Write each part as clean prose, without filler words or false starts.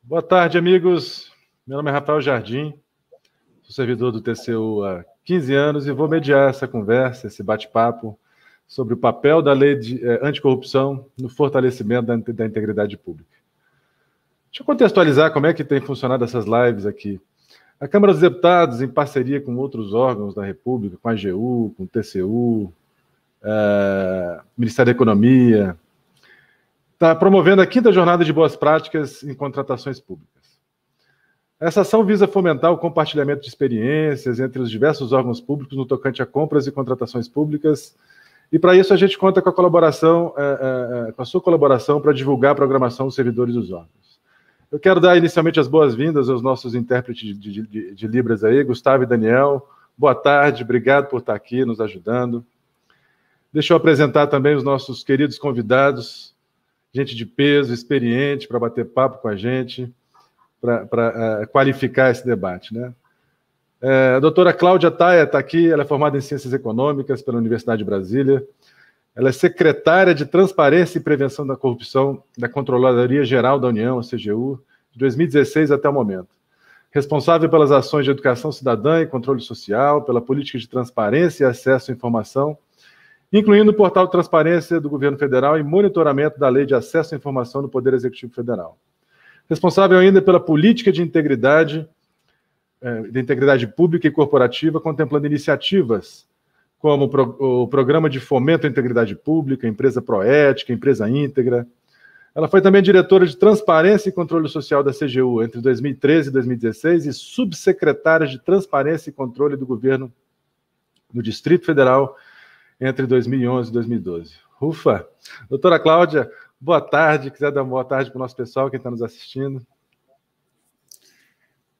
Boa tarde, amigos. Meu nome é Rafael Jardim, sou servidor do TCU há 15 anos e vou mediar essa conversa, esse bate-papo sobre o papel da lei de anticorrupção no fortalecimento da integridade pública. Deixa eu contextualizar como é que tem funcionado essas lives aqui. A Câmara dos Deputados, em parceria com outros órgãos da República, com a AGU, com o TCU, Ministério da Economia, está promovendo a 5ª Jornada de Boas Práticas em Contratações Públicas. Essa ação visa fomentar o compartilhamento de experiências entre os diversos órgãos públicos no tocante a compras e contratações públicas, e para isso a gente conta com a colaboração, com a sua colaboração para divulgar a programação dos servidores dos órgãos. Eu quero dar inicialmente as boas-vindas aos nossos intérpretes de Libras aí, Gustavo e Daniel. Boa tarde, obrigado por estar aqui nos ajudando. Deixa eu apresentar também os nossos queridos convidados, gente de peso, experiente, para bater papo com a gente, para qualificar esse debate, né? A doutora Cláudia Taia está aqui, ela é formada em Ciências Econômicas pela Universidade de Brasília, ela é secretária de Transparência e Prevenção da Corrupção da Controladoria Geral da União, a CGU, de 2016 até o momento. Responsável pelas ações de educação cidadã e controle social, pela política de transparência e acesso à informação, incluindo o portal de transparência do Governo Federal e monitoramento da Lei de Acesso à Informação no Poder Executivo Federal. Responsável ainda pela política de integridade pública e corporativa, contemplando iniciativas como o Programa de Fomento à Integridade Pública, Empresa Proética, Empresa Íntegra. Ela foi também diretora de Transparência e Controle Social da CGU entre 2013 e 2016 e subsecretária de Transparência e Controle do Governo do Distrito Federal entre 2011 e 2012. Ufa! Doutora Cláudia, boa tarde. Quiser dar uma boa tarde para o nosso pessoal, quem está nos assistindo.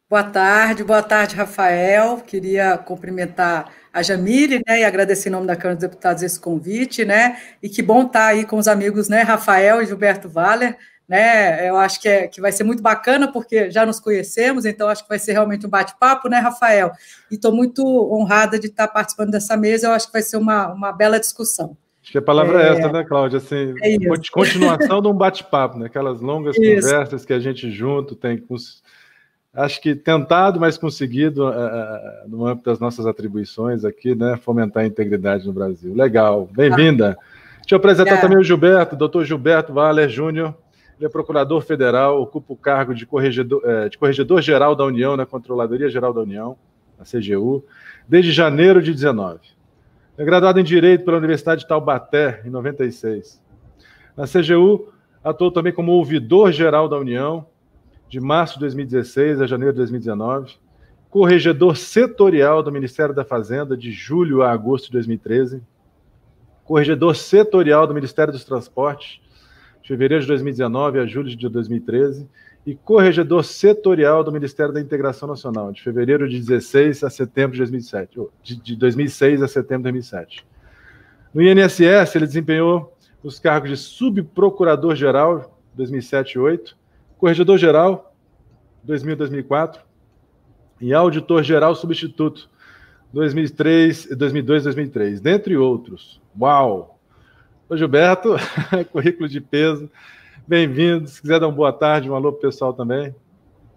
Boa tarde, Rafael. Queria cumprimentar a Jamile, né, e agradecer em nome da Câmara dos Deputados esse convite, né, e que bom estar aí com os amigos, né, Rafael e Gilberto Valler, né, eu acho que vai ser muito bacana, porque já nos conhecemos, então acho que vai ser realmente um bate-papo, né, Rafael, e estou muito honrada de estar participando dessa mesa, eu acho que vai ser uma bela discussão. Acho que a palavra é essa, né, Cláudia? Assim, continuação de um bate-papo, né, aquelas longas conversas que a gente junto tem, acho que tentado, mas conseguido, no âmbito das nossas atribuições aqui, né, fomentar a integridade no Brasil. Legal, bem-vinda. Deixa eu apresentar também o Gilberto, doutor Gilberto Valler Júnior. Ele é procurador federal, ocupa o cargo de corregedor-geral da União, na Controladoria Geral da União, a CGU, desde janeiro de 19. É graduado em Direito pela Universidade de Taubaté, em 96. Na CGU, atuou também como ouvidor-geral da União, de março de 2016 a janeiro de 2019, corregedor setorial do Ministério da Fazenda, de julho a agosto de 2013, corregedor setorial do Ministério dos Transportes, de fevereiro de 2019 a julho de 2013, e corregedor setorial do Ministério da Integração Nacional, de fevereiro de 2016 a setembro de 2007, de 2006 a setembro de 2007. No INSS, ele desempenhou os cargos de subprocurador-geral, 2007 e 2008, corregedor-geral, 2000 e 2004, e auditor-geral substituto, 2002 e 2003, dentre outros. Uau! Ô Gilberto, currículo de peso, bem-vindo. Se quiser dar uma boa tarde, um alô para o pessoal também.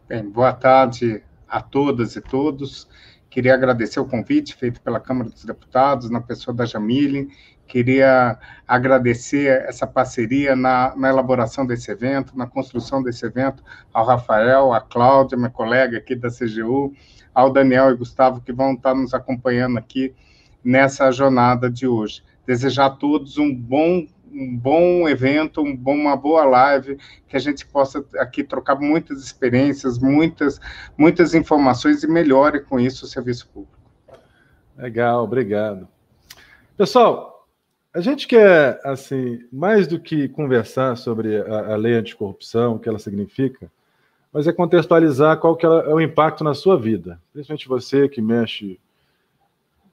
Bem, boa tarde a todas e todos. Queria agradecer o convite feito pela Câmara dos Deputados, na pessoa da Jamile. Queria agradecer essa parceria na elaboração desse evento, na construção desse evento, ao Rafael, à Cláudia, minha colega aqui da CGU, ao Daniel e Gustavo, que vão estar nos acompanhando aqui nessa jornada de hoje. Desejar a todos um bom evento, uma boa live, que a gente possa aqui trocar muitas experiências, muitas informações e melhore com isso o serviço público. Legal, obrigado. Pessoal, a gente quer, assim, mais do que conversar sobre a lei anticorrupção, o que ela significa, mas é contextualizar qual que é o impacto na sua vida. Principalmente você que mexe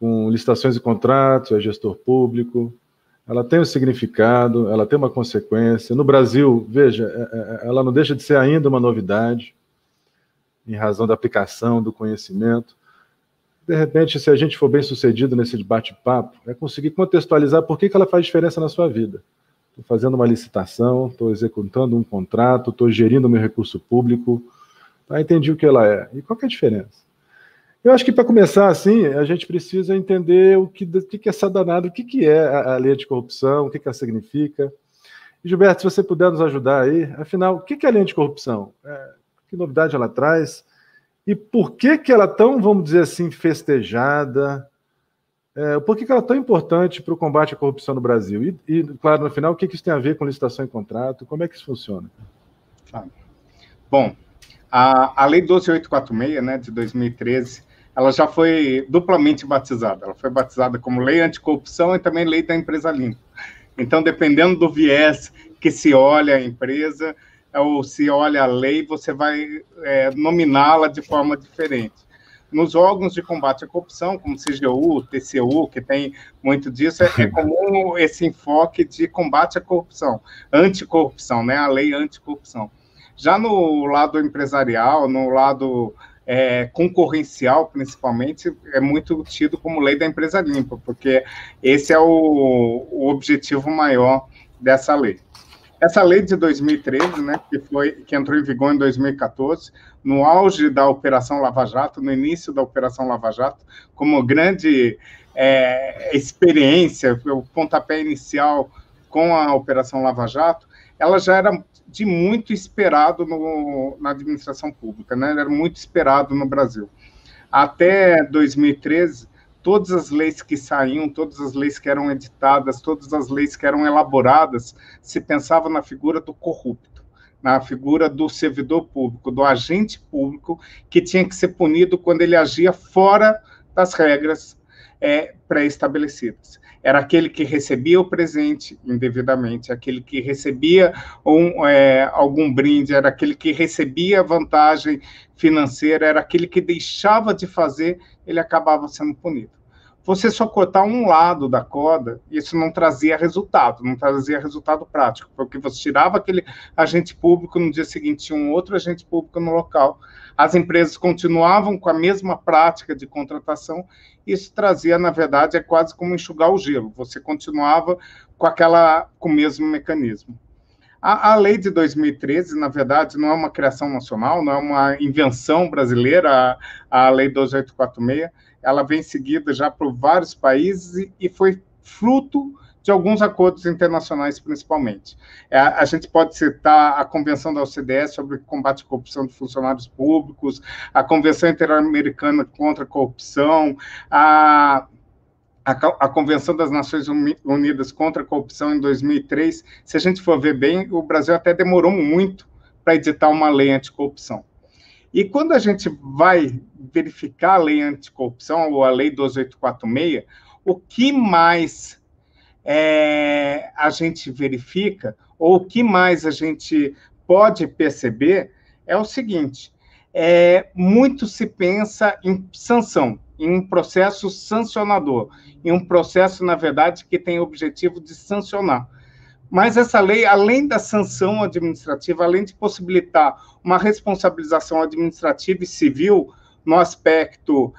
com licitações e contratos, é gestor público, ela tem um significado, ela tem uma consequência. No Brasil, veja, ela não deixa de ser ainda uma novidade, em razão da aplicação do conhecimento. De repente, se a gente for bem sucedido nesse bate-papo, é conseguir contextualizar por que ela faz diferença na sua vida. estou fazendo uma licitação, estou executando um contrato, estou gerindo meu recurso público. Tá? Entendi o que ela é. E qual que é a diferença? Eu acho que, para começar assim, a gente precisa entender o que é essa danada, o que é a lei anticorrupção, o que ela significa. E, Gilberto, se você puder nos ajudar aí, afinal, o que é a lei anticorrupção? Que novidade ela traz? E por que ela é tão, vamos dizer assim, festejada? Por que ela é tão importante para o combate à corrupção no Brasil? E, claro, no final, o que isso tem a ver com licitação e contrato? Como é que isso funciona? Bom, a Lei 12.846, né, de 2013, ela já foi duplamente batizada. Ela foi batizada como Lei Anticorrupção e também Lei da Empresa Limpa. Então, dependendo do viés que se olha a empresa ou se olha a lei, você vai nominá-la de forma diferente. Nos órgãos de combate à corrupção, como CGU, TCU, que tem muito disso, é comum esse enfoque de combate à corrupção, anticorrupção, né? A lei anticorrupção. Já no lado empresarial, no lado concorrencial, principalmente, é muito tido como lei da empresa limpa, porque esse é o objetivo maior dessa lei. Essa lei de 2013, né, que entrou em vigor em 2014, no auge da Operação Lava Jato, no início da Operação Lava Jato, como grande experiência, o pontapé inicial com a Operação Lava Jato, ela já era de muito esperado na administração pública, né? Era muito esperado no Brasil. Até 2013, todas as leis que saíam, todas as leis que eram editadas, todas as leis que eram elaboradas, se pensava na figura do corrupto, na figura do servidor público, do agente público, que tinha que ser punido quando ele agia fora das regras pré-estabelecidas. Era aquele que recebia o presente indevidamente, aquele que recebia algum brinde, era aquele que recebia vantagem financeira, era aquele que deixava de fazer, ele acabava sendo punido. Você só cortar um lado da corda, isso não trazia resultado prático, porque você tirava aquele agente público, no dia seguinte tinha um outro agente público no local, as empresas continuavam com a mesma prática de contratação, isso trazia, na verdade, quase como enxugar o gelo, você continuava com o mesmo mecanismo. A lei de 2013, na verdade, não é uma criação nacional, não é uma invenção brasileira, a lei 12.846, ela vem seguida já por vários países e foi fruto de alguns acordos internacionais, principalmente. A gente pode citar a Convenção da OCDE sobre combate à corrupção de funcionários públicos, a Convenção Interamericana contra a Corrupção, a Convenção das Nações Unidas contra a Corrupção em 2003. Se a gente for ver bem, o Brasil até demorou muito para editar uma lei anticorrupção. E quando a gente vai verificar a lei anticorrupção, ou a lei 12.846, o que mais a gente verifica, ou o que mais a gente pode perceber, é o seguinte: muito se pensa em sanção, em um processo sancionador, em um processo, na verdade, que tem o objetivo de sancionar. Mas essa lei, além da sanção administrativa, além de possibilitar uma responsabilização administrativa e civil no aspecto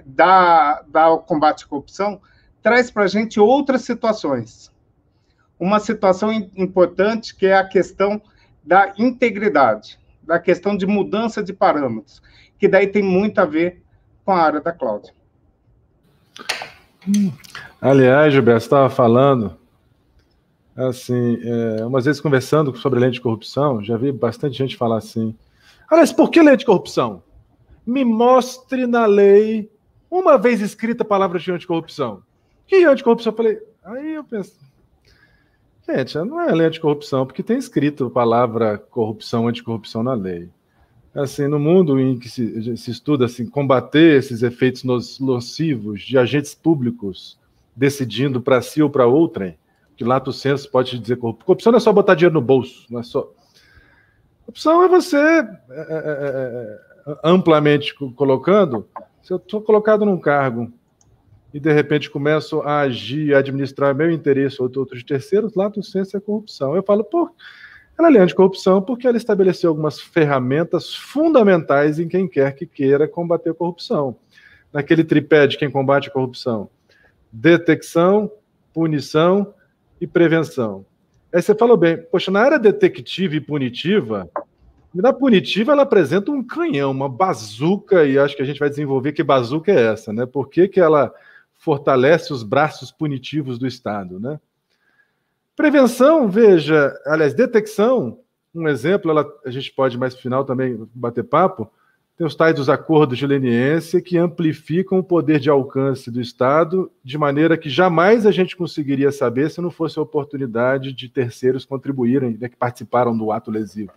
da combate à corrupção, traz para a gente outras situações. Uma situação importante, que é a questão da integridade, da questão de mudança de parâmetros, que daí tem muito a ver com a área da Cláudia. Aliás, Gilberto, você estava falando, assim, umas vezes conversando sobre a lei de corrupção, já vi bastante gente falar assim: aliás, por que lei de corrupção? Me mostre na lei, uma vez escrita a palavra de anticorrupção. Que anticorrupção? Eu falei, aí eu penso, gente, não é lei anticorrupção, porque tem escrito a palavra corrupção, anticorrupção na lei. Assim, no mundo em que se estuda assim, combater esses efeitos nocivos de agentes públicos decidindo para si ou para outrem, que lato sensu pode dizer corrupção. Corrupção não é só botar dinheiro no bolso, não é só. Corrupção é você, amplamente colocando, se eu estou colocado num cargo e de repente começo a agir, a administrar meu interesse ou outro de terceiros, lato sensu é corrupção. Eu falo, pô, ela é lei anticorrupção porque ela estabeleceu algumas ferramentas fundamentais em quem quer que queira combater a corrupção. Naquele tripé de quem combate a corrupção: detecção, punição e prevenção. Aí você falou bem, poxa, na área detectiva e punitiva, na punitiva ela apresenta um canhão, uma bazuca, e acho que a gente vai desenvolver que bazuca é essa, né? Por que ela fortalece os braços punitivos do Estado, né? Prevenção, veja, aliás, detecção, um exemplo, a gente pode mais no final também bater papo, tem os tais dos acordos de leniência que amplificam o poder de alcance do Estado de maneira que jamais a gente conseguiria saber se não fosse a oportunidade de terceiros contribuírem, né, que participaram do ato lesivo.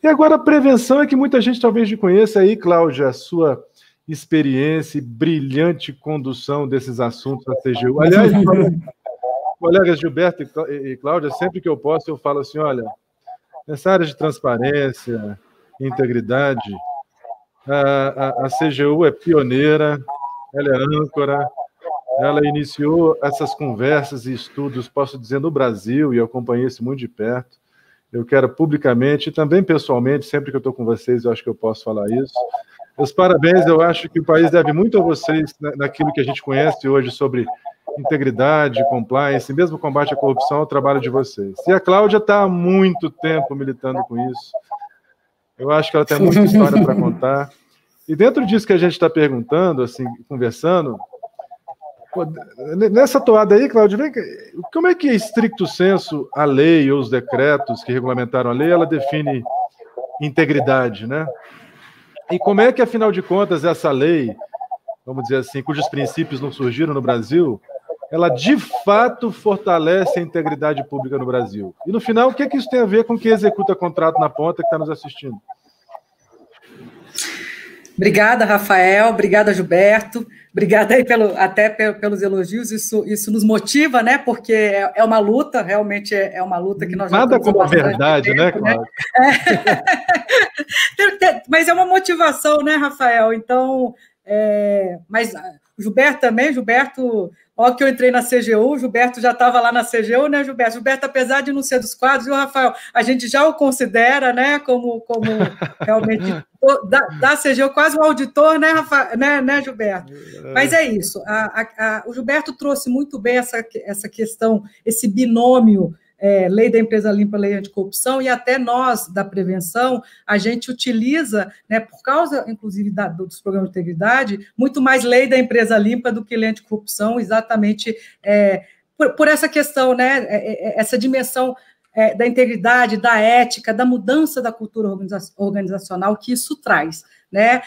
E agora a prevenção é que muita gente talvez não conheça aí, Cláudia, a sua experiência e brilhante condução desses assuntos na CGU. Aliás, colegas Gilberto e Cláudia, sempre que eu posso, eu falo assim, olha, nessa área de transparência, integridade, a CGU é pioneira, ela é âncora, ela iniciou essas conversas e estudos, posso dizer, no Brasil, e eu acompanhei isso muito de perto. Eu quero publicamente e também pessoalmente, sempre que eu estou com vocês, eu acho que eu posso falar isso. Meus parabéns, eu acho que o país deve muito a vocês naquilo que a gente conhece hoje sobre integridade, compliance, mesmo combate à corrupção, é o trabalho de vocês. E a Cláudia está há muito tempo militando com isso. Eu acho que ela tem muita história para contar. E dentro disso que a gente está perguntando, assim, conversando, nessa toada aí, Cláudia, como é que, estricto senso, a lei ou os decretos que regulamentaram a lei, ela define integridade, né? E como é que, afinal de contas, essa lei, vamos dizer assim, cujos princípios não surgiram no Brasil, ela de fato fortalece a integridade pública no Brasil? E no final, o que é que isso tem a ver com quem executa contrato na ponta que está nos assistindo? Obrigada, Rafael, obrigada, Gilberto, obrigada aí pelos elogios, isso nos motiva, né, porque é uma luta, realmente é uma luta que nós já nada como a verdade, tempo, né, Cláudio? Mas é uma motivação, né, Rafael? Então, mas o Gilberto também, ó, que eu entrei na CGU, o Gilberto já estava lá na CGU, né, Gilberto? Gilberto, apesar de não ser dos quadros, viu, Rafael? A gente já o considera, né, como realmente da CGU, quase um auditor, né, Rafael, né, Gilberto? Mas é isso, o Gilberto trouxe muito bem essa questão, esse binômio, lei da empresa limpa, lei anticorrupção, e até nós, da prevenção, a gente utiliza, né, por causa, inclusive, dos programas de integridade, muito mais lei da empresa limpa do que lei anticorrupção, exatamente por essa questão, né, essa dimensão da integridade, da ética, da mudança da cultura organizacional que isso traz, né?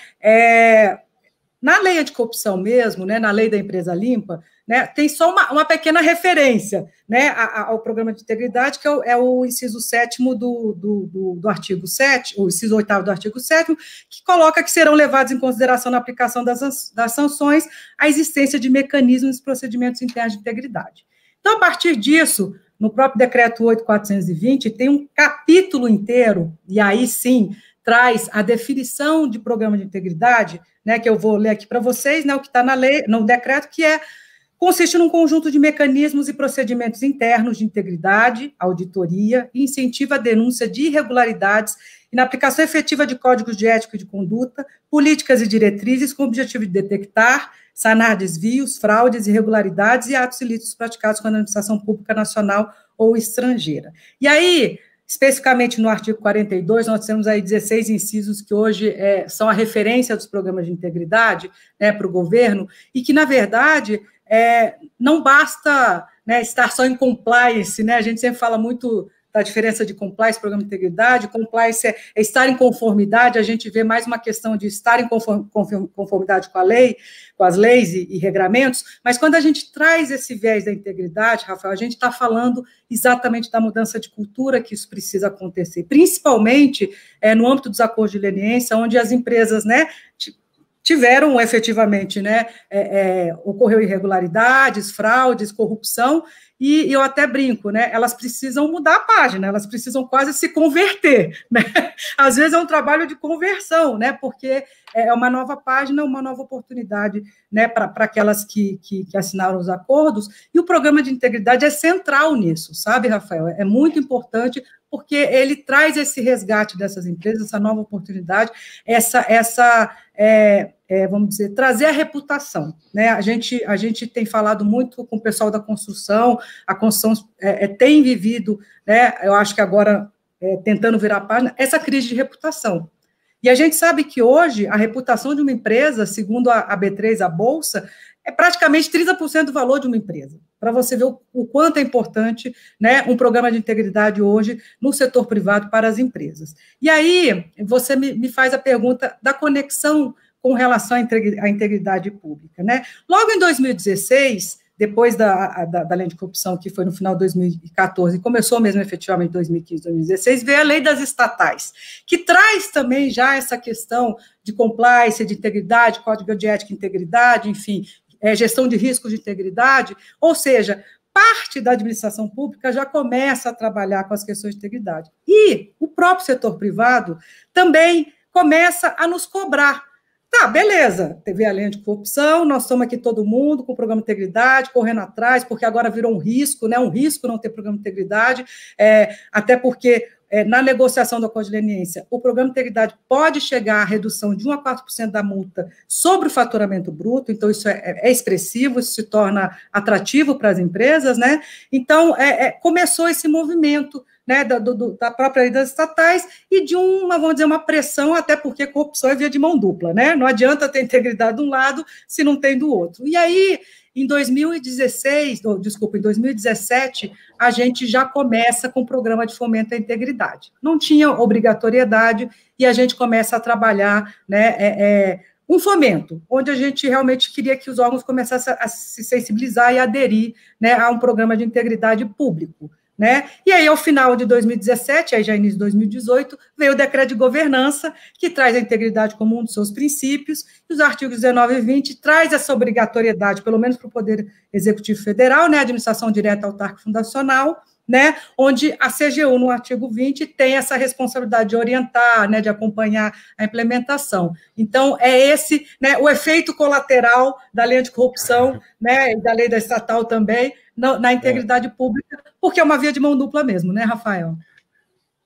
Na lei anticorrupção mesmo, né, na lei da empresa limpa, né, tem só uma pequena referência, né, ao programa de integridade, que é o inciso 7º do artigo 7, o inciso 8º do artigo 7º, que coloca que serão levados em consideração na aplicação das sanções a existência de mecanismos e procedimentos internos de integridade. Então, a partir disso, no próprio decreto 8.420, tem um capítulo inteiro, e aí sim traz a definição de programa de integridade, né, que eu vou ler aqui para vocês, né, o que está na lei, no decreto, que consiste num conjunto de mecanismos e procedimentos internos de integridade, auditoria e incentiva a denúncia de irregularidades e na aplicação efetiva de códigos de ética e de conduta, políticas e diretrizes com o objetivo de detectar, sanar desvios, fraudes, irregularidades e atos ilícitos praticados com a administração pública nacional ou estrangeira. E aí, especificamente no artigo 42, nós temos aí 16 incisos que hoje são a referência dos programas de integridade, né, para o governo, e que, na verdade, não basta, né, estar só em compliance, né, a gente sempre fala muito da diferença de compliance, programa de integridade, compliance é estar em conformidade, a gente vê mais uma questão de estar em conformidade com a lei, com as leis e regramentos, mas quando a gente traz esse viés da integridade, Rafael, a gente está falando exatamente da mudança de cultura que isso precisa acontecer, principalmente no âmbito dos acordos de leniência, onde as empresas, né, tiveram efetivamente, né, ocorreu irregularidades, fraudes, corrupção, e eu até brinco, né, elas precisam mudar a página, elas precisam quase se converter, né, às vezes é um trabalho de conversão, né, porque é uma nova página, uma nova oportunidade, né, para aquelas que assinaram os acordos, e o programa de integridade é central nisso, sabe, Rafael? É muito importante, porque ele traz esse resgate dessas empresas, essa nova oportunidade, essa vamos dizer, trazer a reputação, né? A gente tem falado muito com o pessoal da construção, a construção tem vivido, né? Eu acho que agora, tentando virar a página, essa crise de reputação. E a gente sabe que hoje a reputação de uma empresa, segundo a B3, a Bolsa, é praticamente 30% do valor de uma empresa, para você ver o quanto é importante, né, um programa de integridade hoje no setor privado para as empresas. E aí, você me faz a pergunta da conexão com relação à integridade pública, né? Logo em 2016, depois da lei de corrupção, que foi no final de 2014, começou mesmo efetivamente em 2015, 2016, veio a lei das estatais, que traz também já essa questão de compliance, de integridade, código de ética e integridade, enfim, gestão de riscos de integridade, ou seja, parte da administração pública já começa a trabalhar com as questões de integridade. E o próprio setor privado também começa a nos cobrar. Tá, beleza, teve a lei anticorrupção, nós estamos aqui todo mundo com o programa de integridade, correndo atrás, porque agora virou um risco, né? Um risco não ter programa de integridade, até porque na negociação do acordo de leniência, o programa de integridade pode chegar à redução de 1% a 4% da multa sobre o faturamento bruto, então isso é expressivo, isso se torna atrativo para as empresas, né? Então, começou esse movimento, né, da própria lei das estatais e de vamos dizer, uma pressão, até porque corrupção é via de mão dupla, né? Não adianta ter integridade de um lado se não tem do outro. E aí, em 2017, a gente já começa com o programa de fomento à integridade. Não tinha obrigatoriedade e a gente começa a trabalhar, né, um fomento, onde a gente realmente queria que os órgãos começassem a se sensibilizar e aderir, né, a um programa de integridade público, né? E aí, ao final de 2017, aí já início de 2018, veio o decreto de governança, que traz a integridade como um dos seus princípios, e os artigos 19 e 20 traz essa obrigatoriedade, pelo menos para o Poder Executivo Federal, né, administração direta autárquica fundacional, né, onde a CGU, no artigo 20, tem essa responsabilidade de orientar, né, de acompanhar a implementação. Então, esse, né, o efeito colateral da lei anticorrupção, né, e da lei da estatal também, na integridade pública, porque é uma via de mão dupla mesmo, né, Rafael?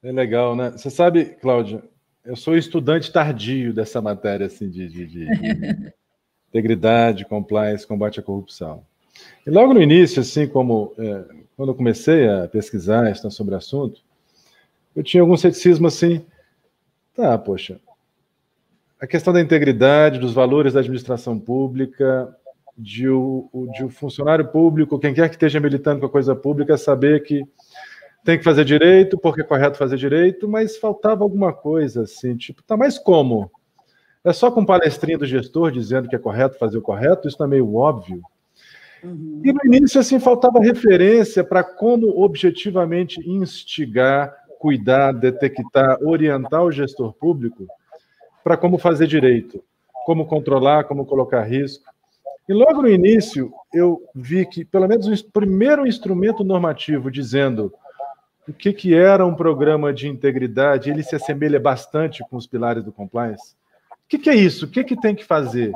É legal, né? Você sabe, Cláudia, eu sou estudante tardio dessa matéria, assim, de integridade, compliance, combate à corrupção. E logo no início, assim, quando eu comecei a pesquisar, estudar sobre o assunto, eu tinha algum ceticismo assim, poxa, a questão da integridade, dos valores da administração pública, de o funcionário público, quem quer que esteja militando com a coisa pública, saber que tem que fazer direito, porque é correto fazer direito, mas faltava alguma coisa, assim, tipo, mas como? É só com palestrinha do gestor dizendo que é correto fazer o correto? Isso não é meio óbvio? Uhum. E no início, assim, faltava referência para como objetivamente instigar, cuidar, detectar, orientar o gestor público para como fazer direito, como controlar, como colocar risco. E logo no início, eu vi que, pelo menos, o primeiro instrumento normativo dizendo o que era um programa de integridade, ele se assemelha bastante com os pilares do compliance. O que é isso? O que tem que fazer?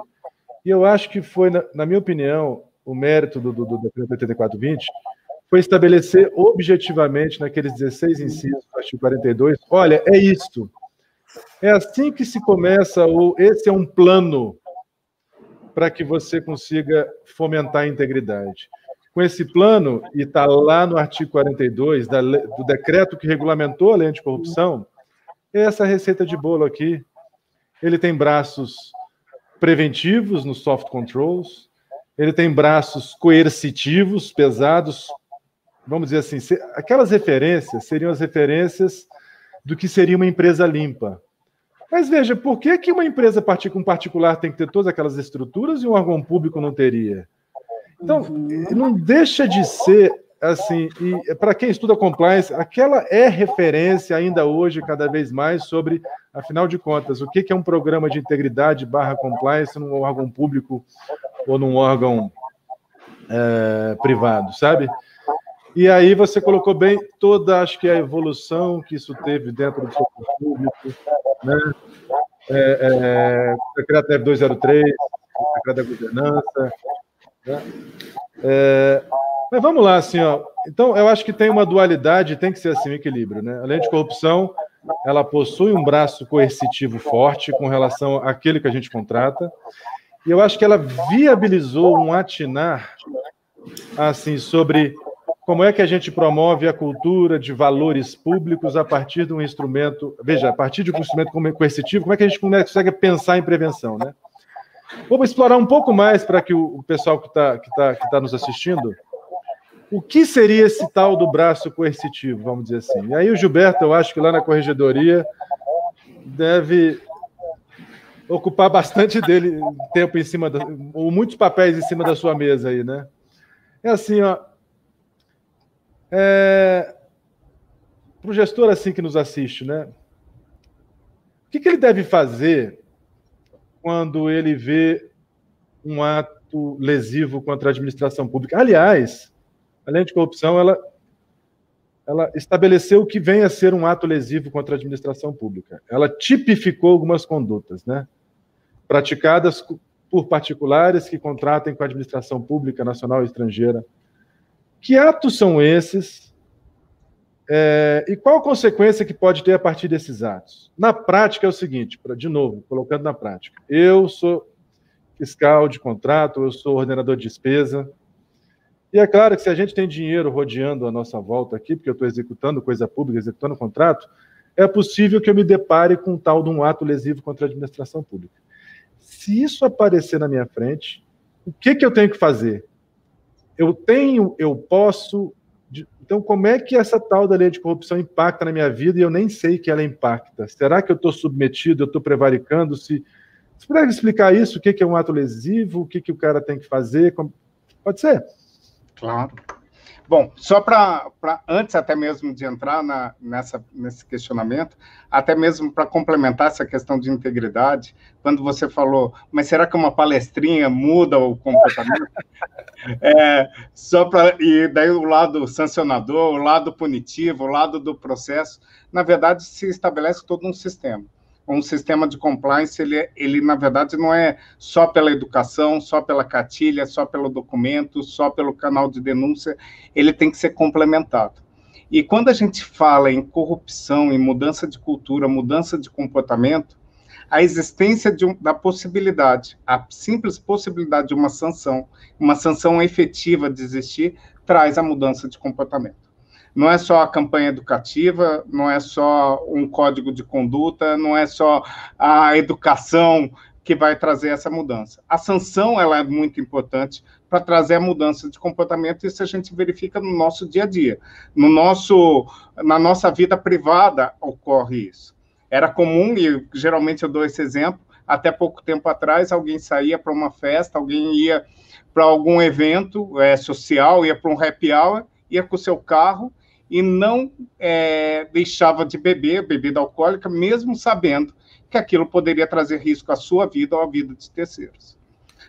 E eu acho que foi, na minha opinião, o mérito do decreto 84/20 foi estabelecer objetivamente, naqueles 16 incisos do artigo 42, olha, é isso. É assim que se começa, esse é um plano para que você consiga fomentar a integridade. Com esse plano, e está lá no artigo 42 do decreto que regulamentou a lei anticorrupção, essa receita de bolo aqui, ele tem braços preventivos nos soft controls, ele tem braços coercitivos, pesados, vamos dizer assim, aquelas referências seriam as referências do que seria uma empresa limpa. Mas veja, por que uma empresa particular tem que ter todas aquelas estruturas e um órgão público não teria? Então, não deixa de ser, assim, e para quem estuda compliance, aquela é referência ainda hoje, cada vez mais, sobre, afinal de contas, o que é um programa de integridade / compliance num órgão público ou num órgão privado, sabe? E aí você colocou bem toda, acho que a evolução que isso teve dentro do setor público, né? O decreto 203, o decreto da governança, né? Mas vamos lá, assim, ó. Então, eu acho que tem uma dualidade, tem que ser assim, um equilíbrio, né? A lei de corrupção ela possui um braço coercitivo forte com relação àquele que a gente contrata, e eu acho que ela viabilizou um atinar assim, sobre como é que a gente promove a cultura de valores públicos a partir de um instrumento, veja, a partir de um instrumento coercitivo, como é que a gente consegue pensar em prevenção, né? Vamos explorar um pouco mais para que o pessoal que tá nos assistindo, o que seria esse tal do braço coercitivo, vamos dizer assim. E aí o Gilberto, eu acho que lá na corregedoria deve ocupar bastante tempo em cima, ou muitos papéis em cima da sua mesa aí, né? É assim, ó, para o gestor assim que nos assiste, né? O que ele deve fazer quando ele vê um ato lesivo contra a administração pública? Aliás, a lei de corrupção, ela estabeleceu o que vem a ser um ato lesivo contra a administração pública. Ela tipificou algumas condutas, né? Praticadas por particulares que contratem com a administração pública nacional e estrangeira. Que atos são esses? E qual a consequência que pode ter a partir desses atos? Na prática é o seguinte, de novo, colocando na prática. Eu sou fiscal de contrato, eu sou ordenador de despesa, e é claro que se a gente tem dinheiro rodeando a nossa volta aqui, porque eu estou executando coisa pública, executando contrato, é possível que eu me depare com um tal de um ato lesivo contra a administração pública. Se isso aparecer na minha frente, o que eu tenho que fazer? Eu posso... Então, como é que essa tal da lei de corrupção impacta na minha vida e eu nem sei que ela impacta? Será que eu estou submetido, eu estou prevaricando? Se puder explicar isso, o que é um ato lesivo, o que o cara tem que fazer? Pode ser? Claro. Bom, só para antes até mesmo de entrar nesse questionamento, até mesmo para complementar essa questão de integridade, quando você falou, mas será que uma palestrinha muda o comportamento? E daí o lado sancionador, o lado punitivo, o lado do processo, na verdade se estabelece todo um sistema. Um sistema de compliance, ele na verdade não é só pela educação, só pela cartilha, só pelo documento, só pelo canal de denúncia, ele tem que ser complementado. E quando a gente fala em corrupção, em mudança de cultura, mudança de comportamento, a existência da possibilidade, a simples possibilidade de uma sanção efetiva de existir, traz a mudança de comportamento. Não é só a campanha educativa, não é só um código de conduta, não é só a educação que vai trazer essa mudança. A sanção ela é muito importante para trazer a mudança de comportamento, e isso a gente verifica no nosso dia a dia. Na nossa vida privada ocorre isso. Era comum, e geralmente eu dou esse exemplo, até pouco tempo atrás alguém saía para uma festa, alguém ia para algum evento social, ia para um happy hour, ia com o seu carro, e não deixava de beber bebida alcoólica, mesmo sabendo que aquilo poderia trazer risco à sua vida ou à vida de terceiros.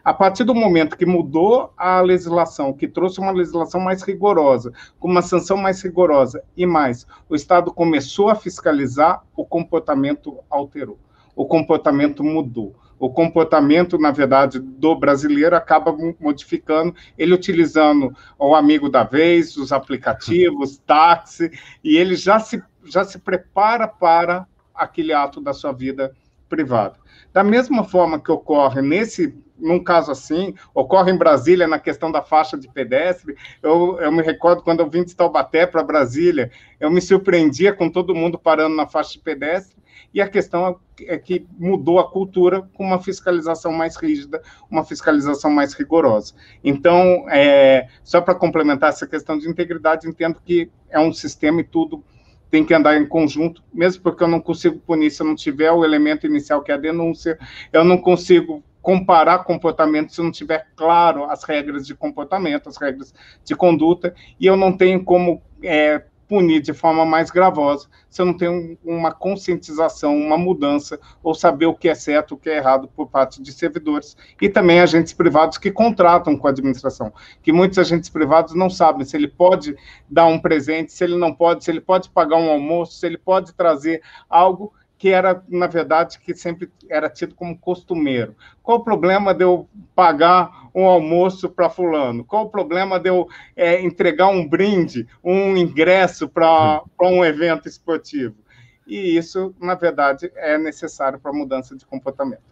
A partir do momento que mudou a legislação, que trouxe uma legislação mais rigorosa, com uma sanção mais rigorosa e mais, o Estado começou a fiscalizar, o comportamento alterou, o comportamento mudou. O comportamento, na verdade, do brasileiro acaba modificando, ele utilizando o amigo da vez, os aplicativos, táxi, e ele já se prepara para aquele ato da sua vida privada. Da mesma forma que ocorre num caso assim, ocorre em Brasília na questão da faixa de pedestre, eu me recordo quando eu vim de Taubaté para Brasília, eu me surpreendia com todo mundo parando na faixa de pedestre, e a questão é que mudou a cultura com uma fiscalização mais rígida, uma fiscalização mais rigorosa. Então, só para complementar essa questão de integridade, entendo que é um sistema e tudo tem que andar em conjunto, mesmo porque eu não consigo punir se eu não tiver o elemento inicial, que é a denúncia, eu não consigo comparar comportamentos se eu não tiver claro as regras de comportamento, as regras de conduta, e eu não tenho como punir de forma mais gravosa se eu não tenho uma conscientização, uma mudança, ou saber o que é certo, o que é errado por parte de servidores, e também agentes privados que contratam com a administração, que muitos agentes privados não sabem se ele pode dar um presente, se ele não pode, se ele pode pagar um almoço, se ele pode trazer algo que era, na verdade, que sempre era tido como costumeiro. Qual o problema de eu pagar um almoço para fulano? Qual o problema de eu entregar um brinde, um ingresso para um evento esportivo? e isso, na verdade, é necessário para a mudança de comportamento.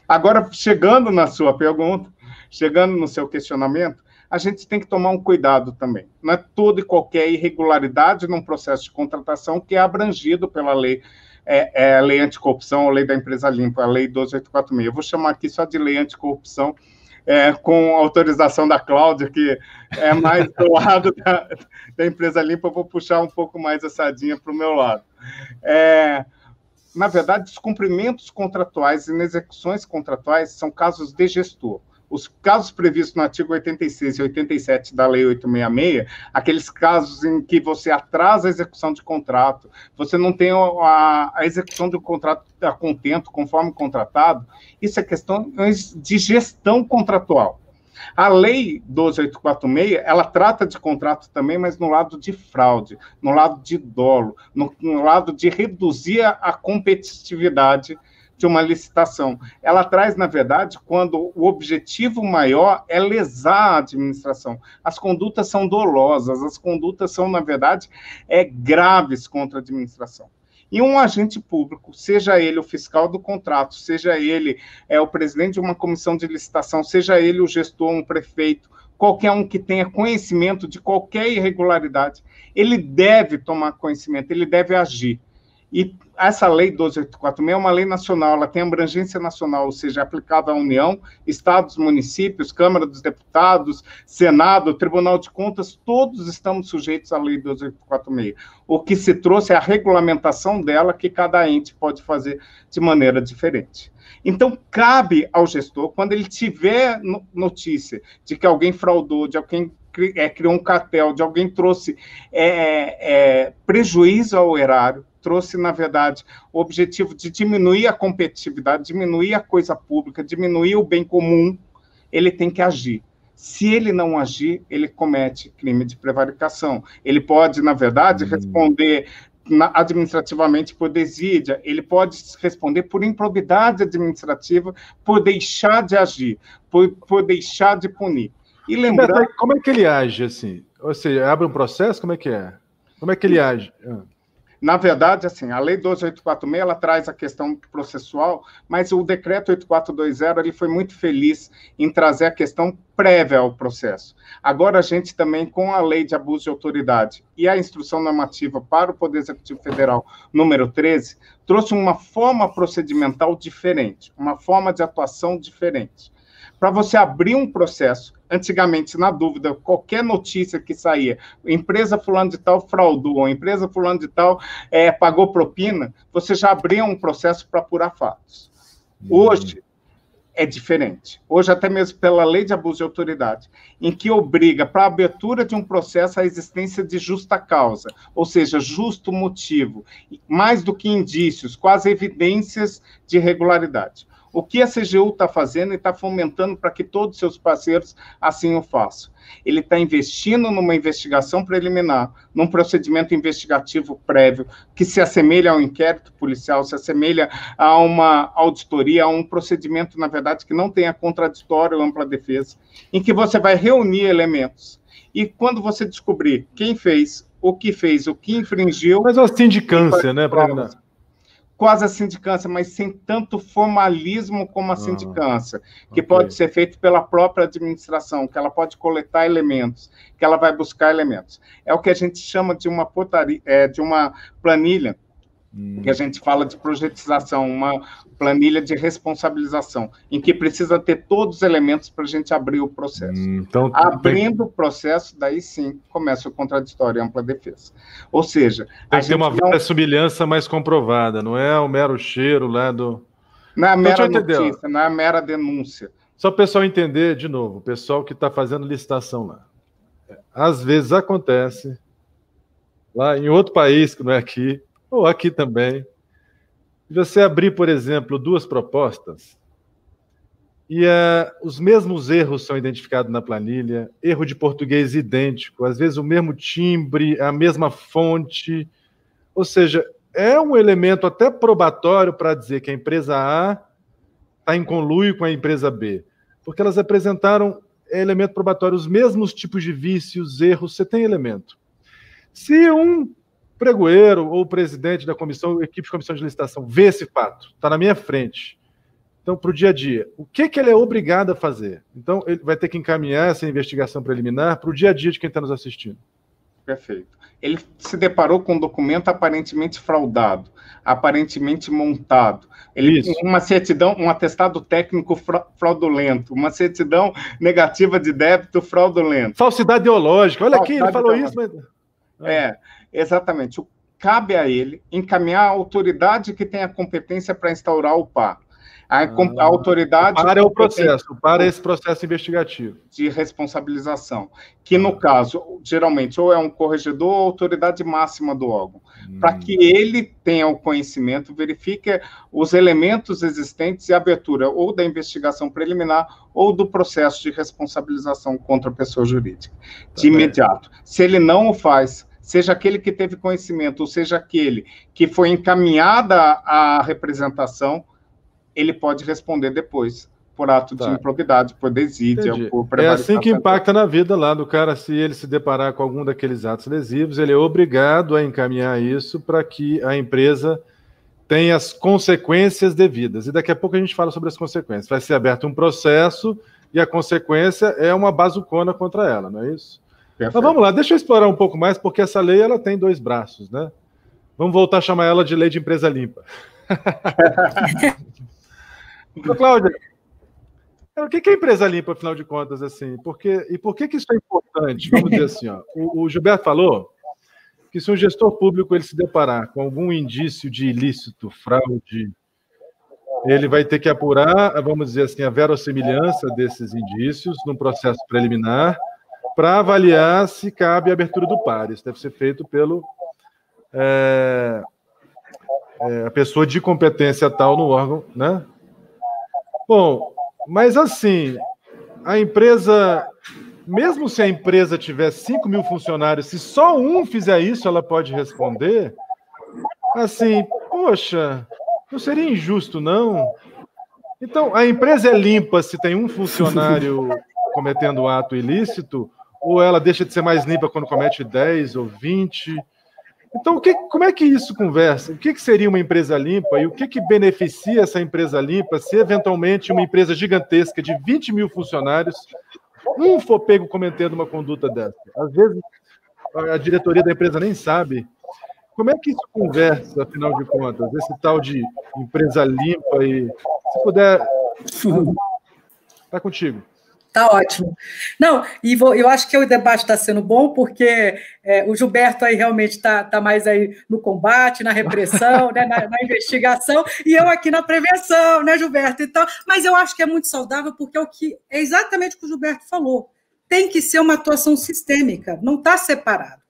Agora, chegando na sua pergunta, chegando no seu questionamento, a gente tem que tomar um cuidado também. Não é toda e qualquer irregularidade num processo de contratação que é abrangido pela lei, a lei anticorrupção, a lei da empresa limpa, a lei 12846. Eu vou chamar aqui só de lei anticorrupção, com autorização da Cláudia, que é mais do lado da empresa limpa, eu vou puxar um pouco mais a sardinha para o meu lado. Na verdade, descumprimentos contratuais e inexecuções contratuais são casos de gestor. Os casos previstos no artigo 86 e 87 da Lei 866, aqueles casos em que você atrasa a execução de contrato, você não tem a execução do contrato a contento, conforme contratado, isso é questão de gestão contratual. A Lei 12846, ela trata de contrato também, mas no lado de fraude, no lado de dolo, no lado de reduzir a competitividade de uma licitação. Ela traz, na verdade, quando o objetivo maior é lesar a administração. As condutas são dolosas, as condutas são, na verdade, graves contra a administração. E um agente público, seja ele o fiscal do contrato, seja ele o presidente de uma comissão de licitação, seja ele o gestor, um prefeito, qualquer um que tenha conhecimento de qualquer irregularidade, ele deve tomar conhecimento, ele deve agir. E essa lei 12846 é uma lei nacional, ela tem abrangência nacional, ou seja, é aplicável à União, estados, municípios, Câmara dos Deputados, Senado, Tribunal de Contas, todos estamos sujeitos à lei 12846. O que se trouxe é a regulamentação dela, que cada ente pode fazer de maneira diferente. Então, cabe ao gestor, quando ele tiver notícia de que alguém fraudou, de alguém criou um cartel, de alguém trouxe prejuízo ao erário, trouxe, na verdade, o objetivo de diminuir a competitividade, diminuir a coisa pública, diminuir o bem comum, ele tem que agir. Se ele não agir, ele comete crime de prevaricação. Ele pode, na verdade, responder administrativamente por desídia, ele pode responder por improbidade administrativa, por deixar de agir, por deixar de punir. E lembrar... Como é que ele age, assim? Ou seja, abre um processo, como é que é? Como é que ele age? Na verdade, assim, a Lei 12846, ela traz a questão processual, mas o Decreto 8420, ele foi muito feliz em trazer a questão prévia ao processo. Agora, a gente também, com a Lei de Abuso de Autoridade e a Instrução Normativa para o Poder Executivo Federal, número 13, trouxe uma forma procedimental diferente, uma forma de atuação diferente. Para você abrir um processo, antigamente, na dúvida, qualquer notícia que saía, empresa fulano de tal fraudou, empresa fulano de tal pagou propina, você já abria um processo para apurar fatos. Hoje é diferente. Hoje, até mesmo pela Lei de Abuso de Autoridade, em que obriga para a abertura de um processo a existência de justa causa, ou seja, justo motivo, mais do que indícios, quase evidências de irregularidade. O que a CGU está fazendo e está fomentando para que todos os seus parceiros assim o façam. Ele está investindo numa investigação preliminar, num procedimento investigativo prévio, que se assemelha ao inquérito policial, se assemelha a uma auditoria, a um procedimento, na verdade, que não tenha contraditório ou ampla defesa, em que você vai reunir elementos. E quando você descobrir quem fez, o que infringiu... Mas a sindicância, né, para quase a sindicância, mas sem tanto formalismo como a sindicância, que pode ser feito pela própria administração, que ela pode coletar elementos, que ela vai buscar elementos. É o que a gente chama de uma portaria, de uma planilha, que a gente fala de projetização, uma planilha de responsabilização, em que precisa ter todos os elementos para a gente abrir o processo. Então, abrindo o processo, daí sim começa o contraditório e ampla defesa. Ou seja... Tem que ter uma verossimilhança mais comprovada, não é o mero cheiro lá do... Não é a mera notícia, não é a mera denúncia. Só o pessoal entender, de novo, o pessoal que está fazendo licitação lá. Às vezes acontece, lá em outro país, que não é aqui, ou aqui também, você abrir, por exemplo, duas propostas e os mesmos erros são identificados na planilha, erro de português idêntico, às vezes o mesmo timbre, a mesma fonte, ou seja, é um elemento até probatório para dizer que a empresa A está em conluio com a empresa B, porque elas apresentaram elemento probatório, os mesmos tipos de vícios, erros, você tem elemento. Se um pregoeiro ou o presidente da comissão, equipe de comissão de licitação, vê esse fato, está na minha frente. Então, para o dia a dia, o que ele é obrigado a fazer? Então, ele vai ter que encaminhar essa investigação preliminar para o dia a dia de quem está nos assistindo. Perfeito. Ele se deparou com um documento aparentemente fraudado, aparentemente montado. Uma certidão, um atestado técnico fraudulento, uma certidão negativa de débito fraudulento. Falsidade ideológica. Olha aqui, ele falou isso. Mas... Exatamente. Cabe a ele encaminhar a autoridade que tem a competência para instaurar o PAR. A autoridade... O PAR é o processo, o PAR é esse processo investigativo. De responsabilização, que no caso, geralmente, ou é um corregedor ou autoridade máxima do órgão, para que ele tenha o conhecimento, verifique os elementos existentes e abertura ou da investigação preliminar ou do processo de responsabilização contra a pessoa jurídica, de imediato. Se ele não o faz, seja aquele que teve conhecimento, ou seja aquele que foi encaminhada à representação, ele pode responder depois, por ato de improbidade, por desídia, por prevaricação. É assim que impacta na vida lá do cara, se ele se deparar com algum daqueles atos lesivos, ele é obrigado a encaminhar isso para que a empresa tenha as consequências devidas. E daqui a pouco a gente fala sobre as consequências. Vai ser aberto um processo e a consequência é uma bazucona contra ela, não é isso? Perfeito. Mas vamos lá, deixa eu explorar um pouco mais, porque essa lei ela tem 2 braços, né? Vamos voltar a chamar ela de lei de empresa limpa. Cláudia, o que é empresa limpa, afinal de contas, assim? Por que isso é importante? Vamos dizer assim, ó, o Gilberto falou que se um gestor público ele se deparar com algum indício de ilícito, fraude, ele vai ter que apurar, vamos dizer assim, a verossimilhança desses indícios num processo preliminar para avaliar se cabe a abertura do PAR. Isso deve ser feito pelo a pessoa de competência tal no órgão, né? Bom, mas assim, a empresa, mesmo se a empresa tiver 5 mil funcionários, se só um fizer isso, ela pode responder? Assim, poxa, não seria injusto, não? Então, a empresa é limpa se tem um funcionário cometendo ato ilícito, ou ela deixa de ser mais limpa quando comete 10 ou 20? Então, como é que isso conversa? O que seria uma empresa limpa e o que beneficia essa empresa limpa se, eventualmente, uma empresa gigantesca de 20 mil funcionários, um for pego cometendo uma conduta dessa? Às vezes, a diretoria da empresa nem sabe. Como é que isso conversa, afinal de contas? Esse tal de empresa limpa e... Se puder... Está contigo. Tá ótimo. Não, e eu acho que o debate está sendo bom, porque o Gilberto aí realmente está mais aí no combate, na repressão, né, na investigação, e eu aqui na prevenção, né, Gilberto? Então, mas eu acho que é muito saudável, porque é exatamente o que o Gilberto falou. Tem que ser uma atuação sistêmica, não está separado.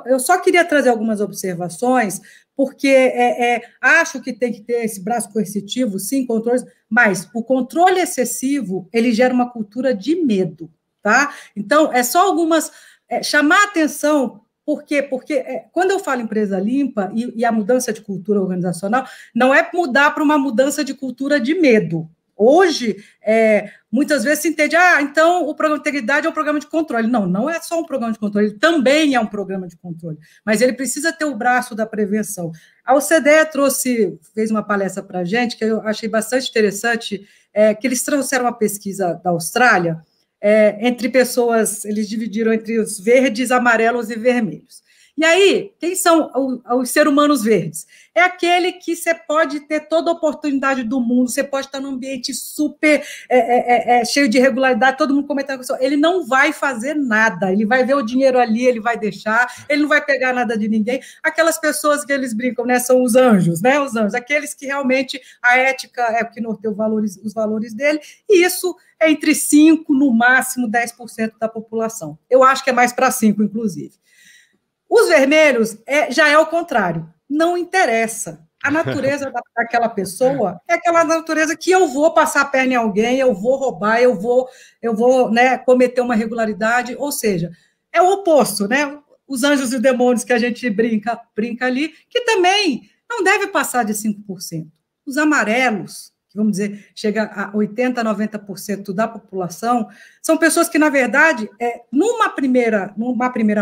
Eu só queria trazer algumas observações, porque acho que tem que ter esse braço coercitivo, sim, controles, mas o controle excessivo, ele gera uma cultura de medo, tá? Então, é só algumas... chamar atenção, por quê? Porque quando eu falo empresa limpa e a mudança de cultura organizacional, não é mudar para uma mudança de cultura de medo. Hoje, muitas vezes se entende, então o programa de integridade é um programa de controle. Não, não é só um programa de controle, ele também é um programa de controle, mas ele precisa ter o braço da prevenção. A OCDE fez uma palestra para a gente, que eu achei bastante interessante, que eles trouxeram uma pesquisa da Austrália, entre pessoas, eles dividiram entre os verdes, amarelos e vermelhos. E aí, quem são os seres humanos verdes? É aquele que você pode ter toda a oportunidade do mundo, você pode estar num ambiente super cheio de irregularidade, todo mundo cometendo coisa. Ele não vai fazer nada, ele vai ver o dinheiro ali, ele vai deixar, ele não vai pegar nada de ninguém. Aquelas pessoas que eles brincam, né, são os anjos, né? Os anjos, aqueles que realmente a ética é o que norteia os valores dele, e isso é entre 5%, no máximo 10% da população. Eu acho que é mais para 5%, inclusive. Os vermelhos já é o contrário, não interessa. A natureza daquela pessoa é aquela natureza que eu vou passar a perna em alguém, eu vou roubar, eu vou né, cometer uma irregularidade, ou seja, é o oposto, né? Os anjos e demônios que a gente brinca ali, que também não deve passar de 5%. Os amarelos, que vamos dizer, chega a 80%, 90% da população, são pessoas que, na verdade, numa primeira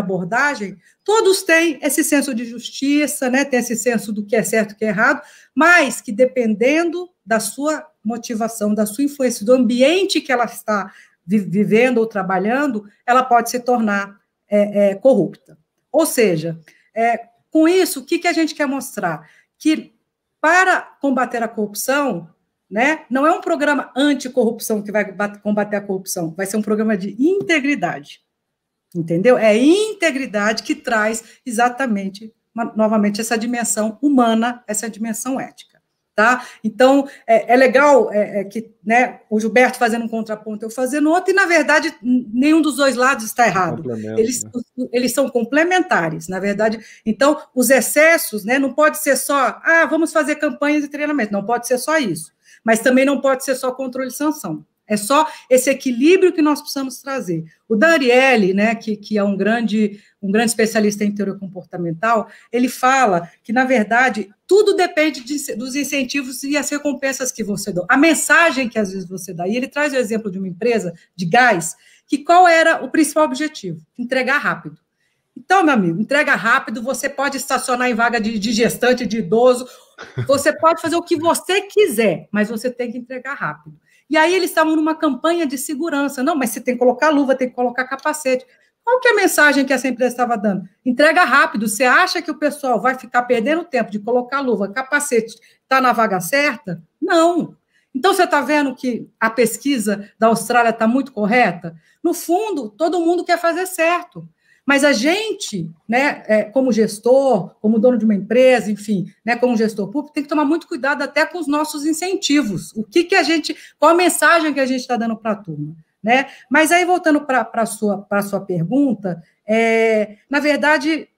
abordagem, todos têm esse senso de justiça, né, tem esse senso do que é certo e o que é errado, mas que, dependendo da sua motivação, da sua influência, do ambiente que ela está vivendo ou trabalhando, ela pode se tornar corrupta. Ou seja, com isso, o que a gente quer mostrar? Que, para combater a corrupção, né, não é um programa anticorrupção que vai combater a corrupção, vai ser um programa de integridade, entendeu? É integridade que traz exatamente, novamente, essa dimensão humana, essa dimensão ética, tá? Então, é legal que, né, o Gilberto fazendo um contraponto, eu fazendo outro, e, na verdade, nenhum dos dois lados está errado. Eles são complementares, na verdade. Então, os excessos, né, não pode ser só, vamos fazer campanhas e treinamento, não pode ser só isso. Mas também não pode ser só controle e sanção. É só esse equilíbrio que nós precisamos trazer. O Dan Ariely, né, que é um grande especialista em teoria comportamental, ele fala que, na verdade, tudo depende dos incentivos e as recompensas que você dá. A mensagem que, às vezes, você dá. E ele traz o exemplo de uma empresa de gás, que qual era o principal objetivo? Entregar rápido. Então, meu amigo, entrega rápido, você pode estacionar em vaga de gestante, de idoso, você pode fazer o que você quiser, mas você tem que entregar rápido. E aí eles estavam numa campanha de segurança. Não, mas você tem que colocar luva, tem que colocar capacete. Qual que é a mensagem que essa empresa estava dando? Entrega rápido. Você acha que o pessoal vai ficar perdendo tempo de colocar luva, capacete, está na vaga certa? Não. Então, você está vendo que a pesquisa da Austrália está muito correta? No fundo, todo mundo quer fazer certo. Mas a gente, né, como gestor, como dono de uma empresa, enfim, né, como gestor público, tem que tomar muito cuidado até com os nossos incentivos. Qual a mensagem que a gente está dando para a turma, né? Mas aí, voltando para a sua pergunta, na verdade,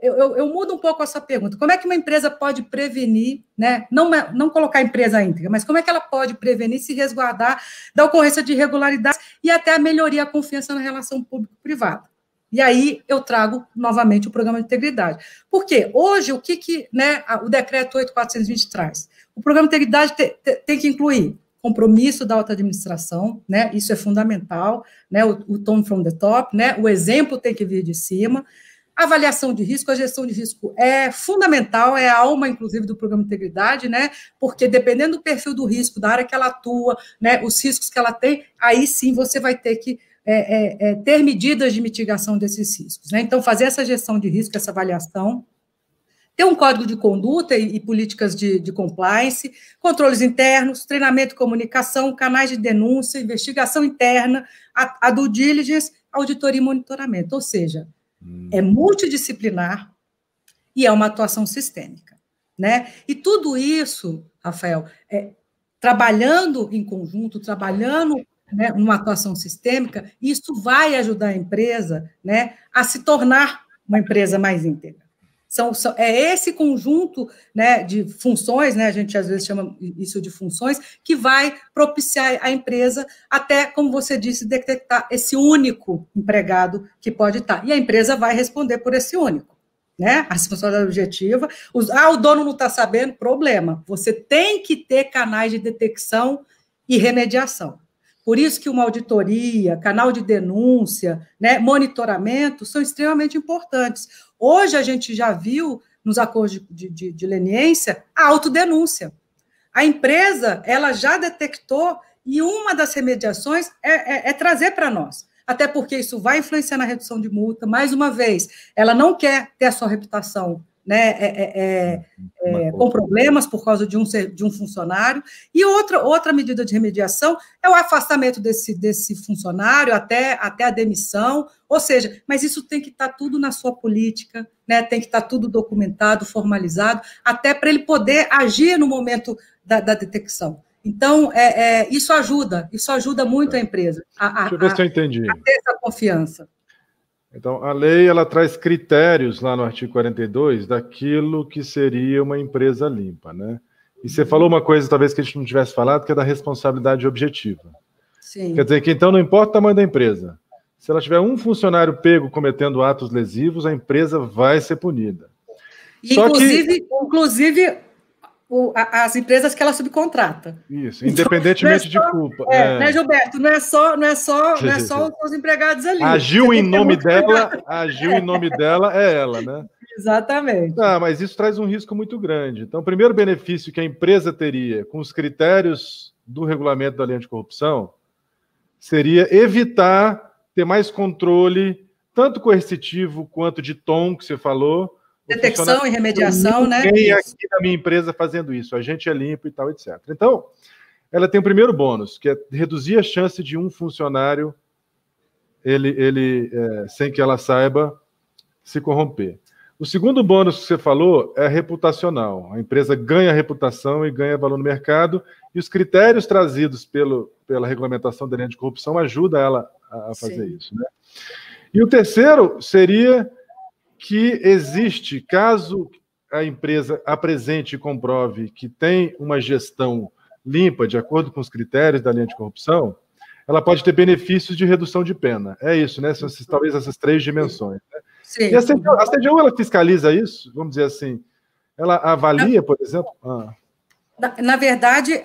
eu mudo um pouco essa pergunta. Como é que uma empresa pode prevenir, né? Não colocar a empresa íntegra, mas como é que ela pode prevenir, se resguardar da ocorrência de irregularidades e até a melhoria, a confiança na relação público-privada? E aí eu trago novamente o programa de integridade. Porque hoje, né, o decreto 8.420 traz? O programa de integridade tem que incluir compromisso da alta administração, né, isso é fundamental, né, o tone from the top, né, o exemplo tem que vir de cima. Avaliação de risco, a gestão de risco é fundamental, é a alma, inclusive, do programa de integridade, né, porque dependendo do perfil do risco, da área que ela atua, né, os riscos que ela tem, aí sim você vai ter que ter medidas de mitigação desses riscos, né? Então, fazer essa gestão de risco, essa avaliação, ter um código de conduta e políticas de compliance, controles internos, treinamento e comunicação, canais de denúncia, investigação interna, a due diligence, auditoria e monitoramento, ou seja, é multidisciplinar e é uma atuação sistêmica, né? E tudo isso, Rafael, trabalhando em conjunto, trabalhando, né, numa atuação sistêmica, isso vai ajudar a empresa, né, a se tornar uma empresa mais íntegra. É esse conjunto, né, de funções, né, a gente às vezes chama isso de funções, que vai propiciar a empresa até, como você disse, detectar esse único empregado que pode estar. E a empresa vai responder por esse único, né? A responsabilidade objetiva. O dono não está sabendo, problema. Você tem que ter canais de detecção e remediação. Por isso que uma auditoria, canal de denúncia, né, monitoramento, são extremamente importantes. Hoje a gente já viu, nos acordos de leniência, a autodenúncia. A empresa, ela já detectou, e uma das remediações é trazer para nós. Até porque isso vai influenciar na redução de multa. Mais uma vez, ela não quer ter a sua reputação, né, com problemas por causa de um funcionário, e outra medida de remediação é o afastamento desse funcionário até a demissão, ou seja, mas isso tem que estar tudo na sua política, né, tem que estar tudo documentado, formalizado, até para ele poder agir no momento da detecção. Então, isso ajuda muito a empresa a ter essa confiança. Então, a lei, ela traz critérios lá no artigo 42 daquilo que seria uma empresa limpa, né? E você falou uma coisa, talvez, que a gente não tivesse falado, que é da responsabilidade objetiva. Sim. Quer dizer que, então, não importa o tamanho da empresa. Se ela tiver um funcionário pego cometendo atos lesivos, a empresa vai ser punida. Inclusive, as empresas que ela subcontrata. Isso, independentemente de culpa. Né, Gilberto? Não é só os empregados ali. Agiu em nome dela, é ela, né? Exatamente. Mas isso traz um risco muito grande. Então, o primeiro benefício que a empresa teria com os critérios do regulamento da lei anticorrupção seria evitar ter mais controle, tanto coercitivo quanto de tom, que você falou. Detecção e remediação, né? Ninguém aqui na minha empresa fazendo isso, a gente é limpo e tal, etc. Então, ela tem o primeiro bônus, que é reduzir a chance de um funcionário, sem que ela saiba, se corromper. O segundo bônus que você falou é reputacional. A empresa ganha reputação e ganha valor no mercado, e os critérios trazidos pela regulamentação da lei anticorrupção ajudam ela a fazer isso, né? E o terceiro seria que existe, caso a empresa apresente e comprove que tem uma gestão limpa, de acordo com os critérios da lei anticorrupção, ela pode ter benefícios de redução de pena. É isso, né? Talvez essas três dimensões. Né? Sim. E a CGU, ela fiscaliza isso? Vamos dizer assim, ela avalia, por exemplo? Na verdade,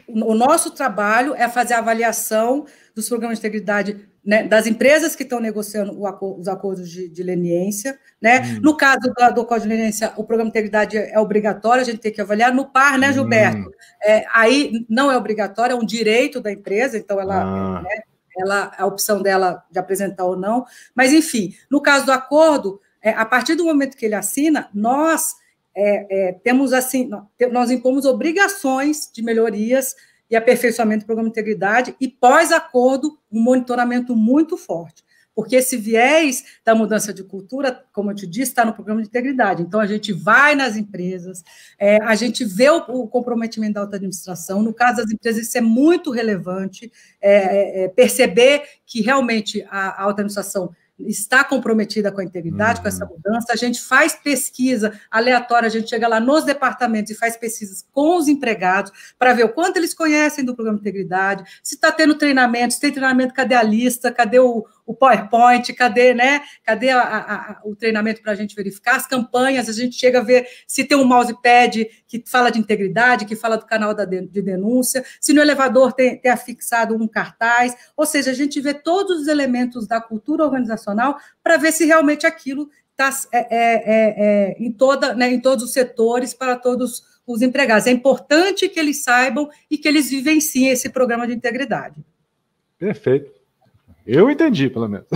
o nosso trabalho é fazer a avaliação dos programas de integridade, né, das empresas que estão negociando os acordos de leniência, né? No caso do Código de Leniência, o programa de integridade é obrigatório, a gente tem que avaliar. No PAR, né, Gilberto? Aí não é obrigatório, é um direito da empresa, então a opção dela de apresentar ou não. Mas, enfim, no caso do acordo, a partir do momento que ele assina, nós nós impomos obrigações de melhorias e aperfeiçoamento do programa de integridade e, pós-acordo, um monitoramento muito forte. Porque esse viés da mudança de cultura, como eu te disse, está no programa de integridade. Então, a gente vai nas empresas, a gente vê o comprometimento da alta administração. No caso das empresas, isso é muito relevante, perceber que realmente a alta administração está comprometida com a integridade, com essa mudança. A gente faz pesquisa aleatória, a gente chega lá nos departamentos e faz pesquisas com os empregados para ver o quanto eles conhecem do programa de integridade, se está tendo treinamento, se tem treinamento, cadê a lista, cadê o PowerPoint, cadê o treinamento para a gente verificar as campanhas, a gente chega a ver se tem um mousepad que fala de integridade, que fala do canal de denúncia, se no elevador tem afixado um cartaz, ou seja, a gente vê todos os elementos da cultura organizacional para ver se realmente aquilo está em todos os setores, para todos os empregados. É importante que eles saibam e que eles vivenciem esse programa de integridade. Perfeito. Eu entendi, pelo menos.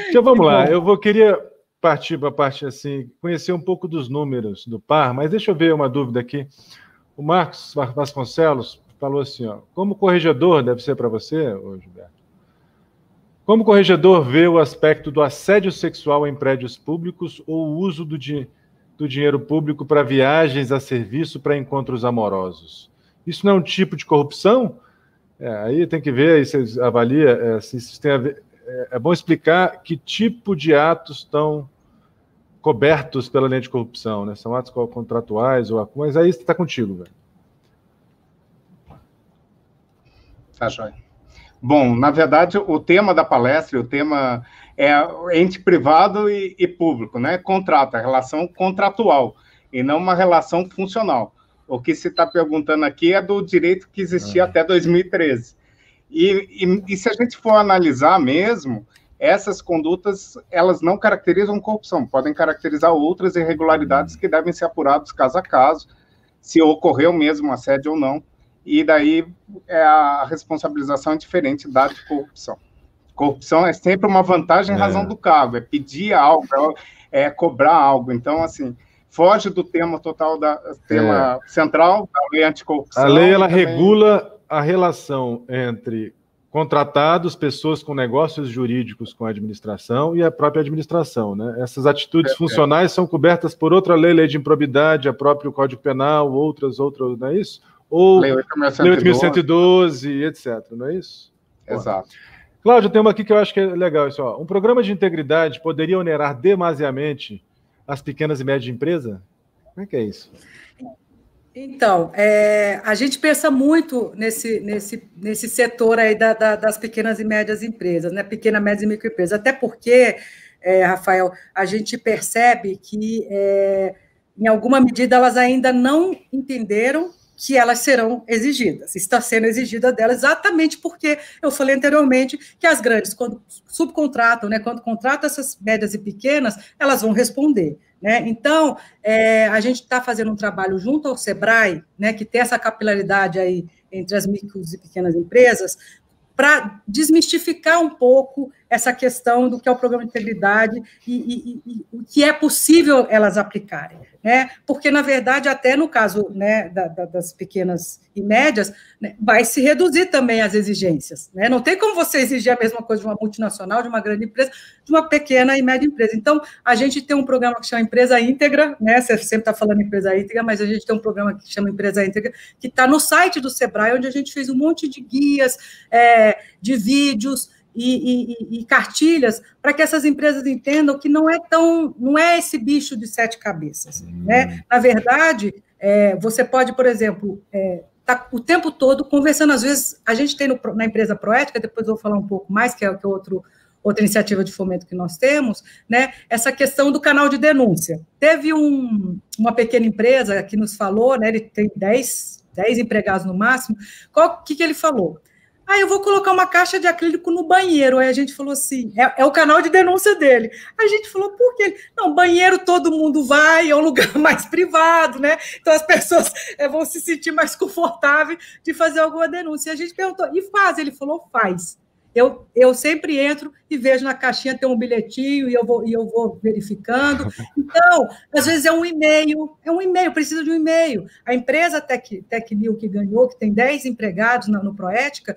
Então, vamos lá. Queria partir para a parte assim, conhecer um pouco dos números do PAR, mas deixa eu ver uma dúvida aqui. O Marcos Vasconcelos falou assim, como corregedor, deve ser para você, Gilberto? Como corregedor vê o aspecto do assédio sexual em prédios públicos ou o uso do dinheiro público para viagens a serviço para encontros amorosos? Isso não é um tipo de corrupção? Aí tem que ver, aí você avalia se isso tem a ver. É bom explicar que tipo de atos estão cobertos pela lei de corrupção, né? São atos contratuais ou mas aí está contigo, velho. Tá, joia. Bom, na verdade, o tema da palestra, o tema é ente privado e público, né? Contrato, a relação contratual, e não uma relação funcional. O que se está perguntando aqui é do direito que existia até 2013. E se a gente for analisar mesmo, essas condutas, elas não caracterizam corrupção, podem caracterizar outras irregularidades que devem ser apuradas caso a caso, se ocorreu mesmo assédio ou não. E daí a responsabilização é diferente da de corrupção. Corrupção é sempre uma vantagem em razão do cargo, é pedir algo, é cobrar algo. Então, assim, foge do tema total, tema central da lei anticorrupção. A lei, ela regula a relação entre contratados, pessoas com negócios jurídicos com a administração e a própria administração, né? Essas atitudes funcionais são cobertas por outra lei, lei de improbidade, a próprio Código Penal, outras, não é isso? Ou Lei 8.112, etc., não é isso? Exato. Cláudio, tem uma aqui que eu acho que é legal. Isso, um programa de integridade poderia onerar demasiadamente as pequenas e médias empresas? Como é que é isso? Então, a gente pensa muito nesse setor aí das pequenas e médias empresas, né? Pequena, média e microempresas, até porque, Rafael, a gente percebe que em alguma medida, elas ainda não entenderam que elas serão exigidas. Está sendo exigida delas exatamente porque eu falei anteriormente que as grandes, quando subcontratam, né, quando contratam essas médias e pequenas, elas vão responder. Né? Então, a gente está fazendo um trabalho junto ao SEBRAE, né, que tem essa capilaridade aí entre as micros e pequenas empresas, para desmistificar um pouco essa questão do que é o programa de integridade e o que é possível elas aplicarem, né? Porque, na verdade, até no caso, né, das pequenas e médias, né, vai se reduzir também as exigências, né? Não tem como você exigir a mesma coisa de uma multinacional, de uma grande empresa, de uma pequena e média empresa. Então, a gente tem um programa que chama Empresa Íntegra, né? Você sempre está falando Empresa Íntegra, mas a gente tem um programa que chama Empresa Íntegra, que está no site do SEBRAE, onde a gente fez um monte de guias, de vídeos e cartilhas para que essas empresas entendam que não é esse bicho de 7 cabeças, né? Na verdade, você pode, por exemplo, tá o tempo todo conversando. Às vezes, a gente tem na empresa Proética, depois eu vou falar um pouco mais, que é outra iniciativa de fomento que nós temos, né? Essa questão do canal de denúncia. Teve uma pequena empresa que nos falou, né? Ele tem 10 empregados no máximo. O que ele falou? Eu vou colocar uma caixa de acrílico no banheiro. Aí a gente falou assim, é o canal de denúncia dele. A gente falou, por quê? Não, banheiro todo mundo vai, é um lugar mais privado, né? Então as pessoas vão se sentir mais confortáveis de fazer alguma denúncia. E a gente perguntou, e faz? Ele falou, faz. Eu sempre entro e vejo na caixinha, tem um bilhetinho e eu vou verificando. Então, às vezes é um e-mail, precisa de um e-mail. A empresa TecMil que ganhou, que tem 10 empregados no Proética,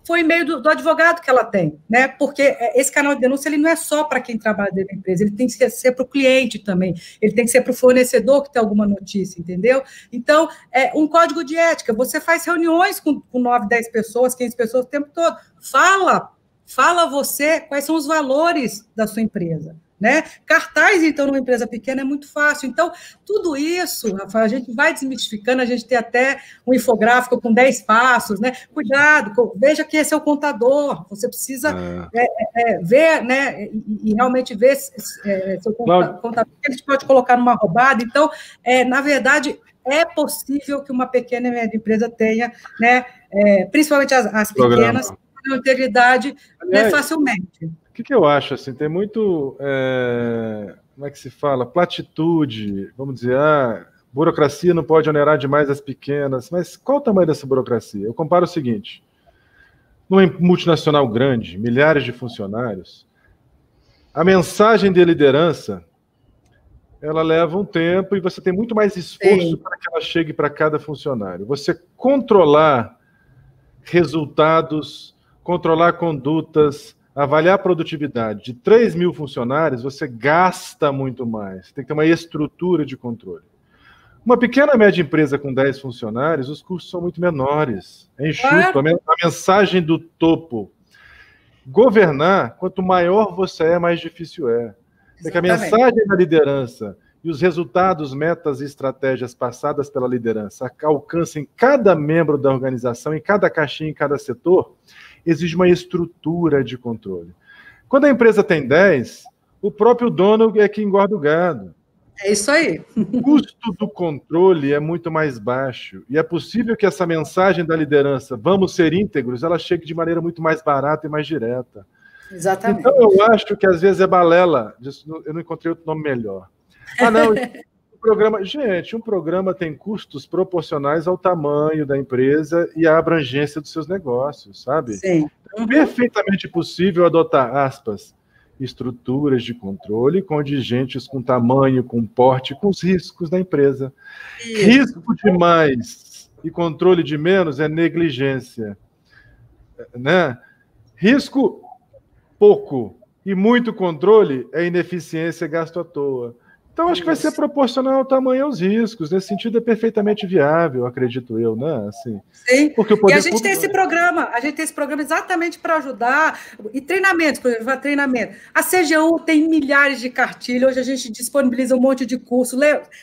foi e-mail do advogado que ela tem, né? Porque esse canal de denúncia ele não é só para quem trabalha dentro da empresa, ele tem que ser para o cliente também, ele tem que ser para o fornecedor que tem alguma notícia, entendeu? Então, um código de ética, você faz reuniões com 9, 10 pessoas, 15 pessoas o tempo todo, fala você quais são os valores da sua empresa, né? Cartaz, então, numa empresa pequena é muito fácil. Então, tudo isso, Rafael, a gente vai desmistificando, a gente tem até um infográfico com 10 passos, né? Cuidado, veja que esse é o contador, você precisa ver, né? E realmente ver seu contador, que a gente pode colocar numa roubada. Então, na verdade, é possível que uma pequena e média empresa tenha, né? Principalmente as pequenas, a integridade, né, facilmente. O que eu acho, assim, tem muito, como é que se fala, platitude, vamos dizer, burocracia não pode onerar demais as pequenas, mas qual o tamanho dessa burocracia? Eu comparo o seguinte, numa multinacional grande, milhares de funcionários, a mensagem de liderança, ela leva um tempo e você tem muito mais esforço para que ela chegue para cada funcionário. Você controlar resultados, controlar condutas, avaliar a produtividade de 3 mil funcionários, você gasta muito mais. Tem que ter uma estrutura de controle. Uma pequena média empresa com 10 funcionários, os custos são muito menores. É enxuto. A mensagem do topo. Governar, quanto maior você mais difícil é. Porque a mensagem da liderança e os resultados, metas e estratégias passadas pela liderança alcancem cada membro da organização, em cada caixinha, em cada setor, exige uma estrutura de controle. Quando a empresa tem 10, o próprio dono é que engorda o gado. É isso aí. O custo do controle é muito mais baixo. E é possível que essa mensagem da liderança, vamos ser íntegros, ela chegue de maneira muito mais barata e mais direta. Exatamente. Então, eu acho que às vezes é balela. Eu não encontrei outro nome melhor. Não, um programa tem custos proporcionais ao tamanho da empresa e à abrangência dos seus negócios, sabe? Sim. É perfeitamente possível adotar, aspas, estruturas de controle contingentes com tamanho, com porte, com os riscos da empresa. Isso. Risco de mais e controle de menos é negligência, né? Risco pouco e muito controle é ineficiência e gasto à toa. Então, acho que vai ser proporcional ao tamanho e aos riscos. Nesse sentido, é perfeitamente viável, acredito eu, né? Assim, sim, porque e a gente tem esse programa, exatamente para ajudar, e treinamentos, por exemplo, treinamento. A CGU tem milhares de cartilhas, hoje a gente disponibiliza um monte de curso.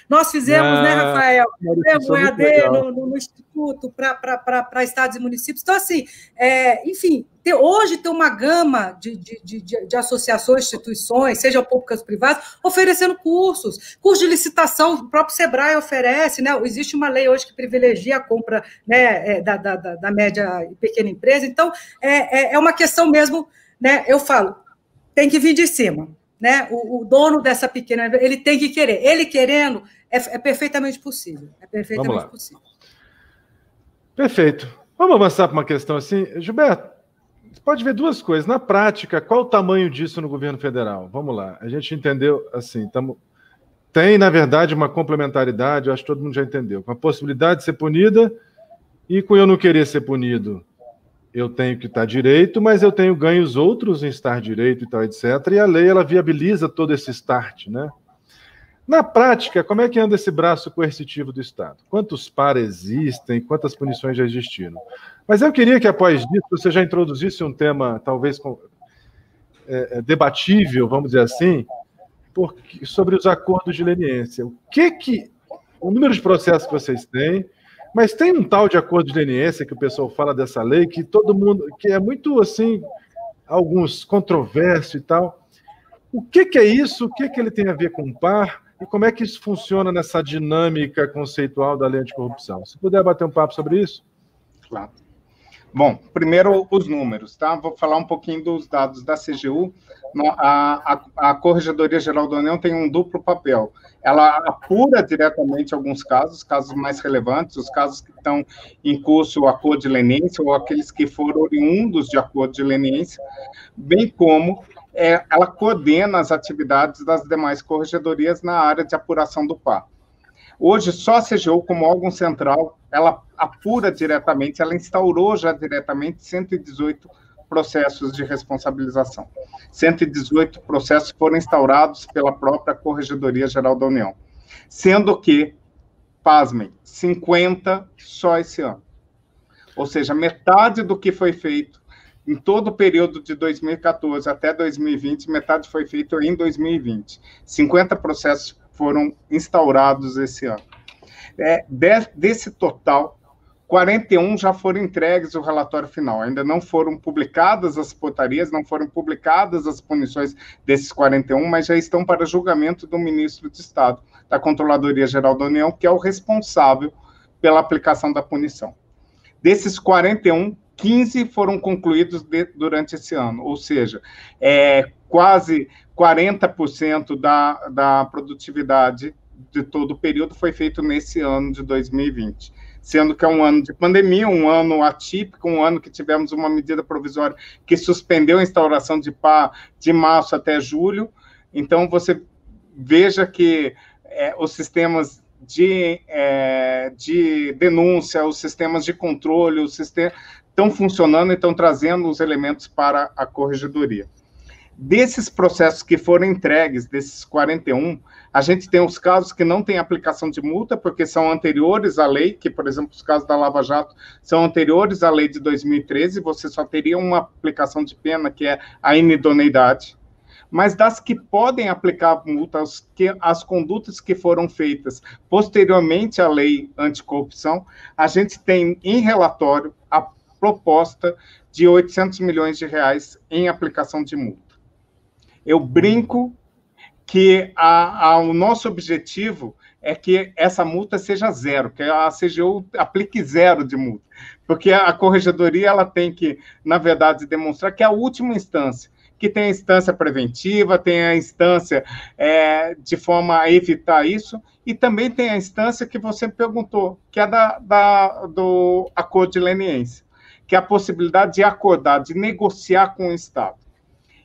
Nós fizemos, né, Rafael? O EAD no instituto para estados e municípios. Então, assim, enfim, hoje tem uma gama de associações, instituições, sejam públicas ou privadas, oferecendo cursos de licitação, o próprio Sebrae oferece, né? Existe uma lei hoje que privilegia a compra, né, da média e pequena empresa. Então, é uma questão mesmo, né? Eu falo, tem que vir de cima. Né? O dono dessa pequena, ele tem que querer. Ele querendo, é perfeitamente possível. É perfeitamente possível. Perfeito. Vamos avançar para uma questão assim. Gilberto, você pode ver duas coisas. Na prática, qual o tamanho disso no governo federal? Vamos lá. A gente entendeu assim, tem, na verdade, uma complementaridade, eu acho que todo mundo já entendeu, com a possibilidade de ser punida e com eu não querer ser punido. Eu tenho que estar direito, mas eu tenho ganhos outros em estar direito e tal, etc. E a lei, ela viabiliza todo esse start, né? Na prática, como é que anda esse braço coercitivo do Estado? Quantos par existem? Quantas punições já existiram? Mas eu queria que, após isso, você já introduzisse um tema, talvez, debatível, vamos dizer assim, sobre os acordos de leniência. O número de processos que vocês têm, mas tem um tal de acordo de leniência que o pessoal fala dessa lei, que todo mundo, que é muito assim, alguns controverso e tal. O que é isso? O que ele tem a ver com o par? E como é que isso funciona nessa dinâmica conceitual da lei anticorrupção? Se puder bater um papo sobre isso. Claro. Bom, primeiro os números, tá? Vou falar um pouquinho dos dados da CGU. A Corregedoria Geral da União tem um duplo papel. Ela apura diretamente alguns casos mais relevantes, os casos que estão em curso acordo de leniência ou aqueles que foram oriundos de acordo de leniência, bem como ela coordena as atividades das demais corregedorias na área de apuração do par. Hoje, só a CGU, como órgão central, ela apura diretamente, ela instaurou já diretamente 118 processos de responsabilização. 118 processos foram instaurados pela própria Corregedoria Geral da União. Sendo que, pasmem, 50 só esse ano. Ou seja, metade do que foi feito em todo o período de 2014 até 2020, metade foi feito em 2020. 50 processos foram instaurados esse ano. Desse total, 41 já foram entregues o relatório final. Ainda não foram publicadas as portarias, não foram publicadas as punições desses 41, mas já estão para julgamento do ministro de Estado, da Controladoria Geral da União, que é o responsável pela aplicação da punição. Desses 41, 15 foram concluídos durante esse ano, ou seja, quase 40% da produtividade de todo o período foi feito nesse ano de 2020, sendo que é um ano de pandemia, um ano atípico, um ano que tivemos uma medida provisória que suspendeu a instauração de PA de março até julho. Então, você veja que os sistemas de denúncia, os sistemas de controle, estão funcionando e estão trazendo os elementos para a corregedoria. Desses processos que foram entregues, desses 41, a gente tem os casos que não têm aplicação de multa, porque são anteriores à lei, que, por exemplo, os casos da Lava Jato são anteriores à lei de 2013, você só teria uma aplicação de pena, que é a inidoneidade. Mas das que podem aplicar multa, as condutas que foram feitas posteriormente à lei anticorrupção, a gente tem em relatório a proposta de 800 milhões de reais em aplicação de multa. Eu brinco que o nosso objetivo é que essa multa seja zero, que a CGU aplique zero de multa, porque a corregedoria ela tem que, na verdade, demonstrar que é a última instância, que tem a instância preventiva, tem a instância de forma a evitar isso, e também tem a instância que você perguntou, que é do acordo de leniência, que é a possibilidade de acordar, de negociar com o Estado.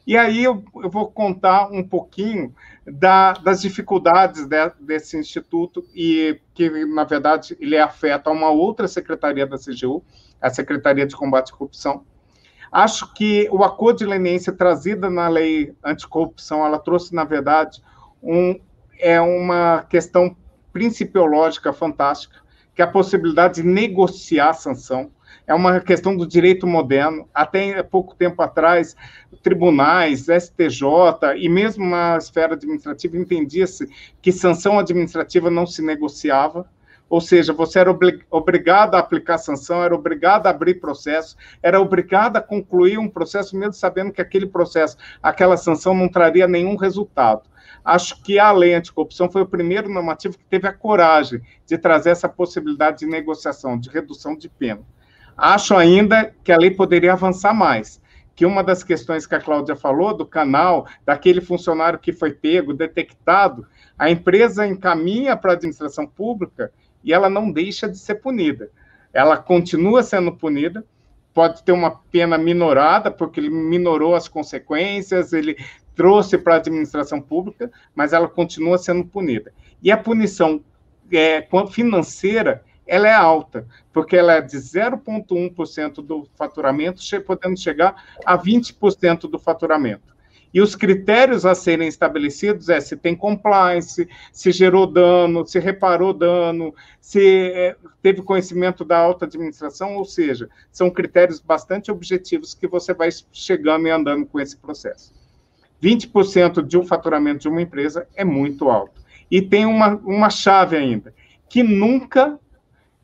E aí eu vou contar um pouquinho das dificuldades desse instituto, e que, na verdade, ele afeta uma outra secretaria da CGU, a Secretaria de Combate à Corrupção. Acho que o acordo de leniência trazida na lei anticorrupção, ela trouxe, na verdade, uma questão principiológica fantástica, que é a possibilidade de negociar a sanção. É uma questão do direito moderno. Até pouco tempo atrás, tribunais, STJ e mesmo na esfera administrativa entendia-se que sanção administrativa não se negociava. ou seja, você era obrigado a aplicar sanção, era obrigado a abrir processo, era obrigado a concluir um processo, mesmo sabendo que aquele processo, aquela sanção não traria nenhum resultado. Acho que a lei anticorrupção foi o primeiro normativo que teve a coragem de trazer essa possibilidade de negociação, de redução de pena. Acho ainda que a lei poderia avançar mais, que uma das questões que a Cláudia falou, do canal, daquele funcionário que foi pego, detectado, a empresa encaminha para a administração pública e ela não deixa de ser punida. Ela continua sendo punida, pode ter uma pena minorada, porque ele minorou as consequências, ele trouxe para a administração pública, mas ela continua sendo punida. E a punição financeira, ela é alta, porque ela é de 0,1% do faturamento, podendo chegar a 20% do faturamento. E os critérios a serem estabelecidos se tem compliance, se gerou dano, se reparou dano, se teve conhecimento da alta administração, ou seja, são critérios bastante objetivos que você vai chegando e andando com esse processo. 20% de um faturamento de uma empresa é muito alto. E tem uma chave ainda, que nunca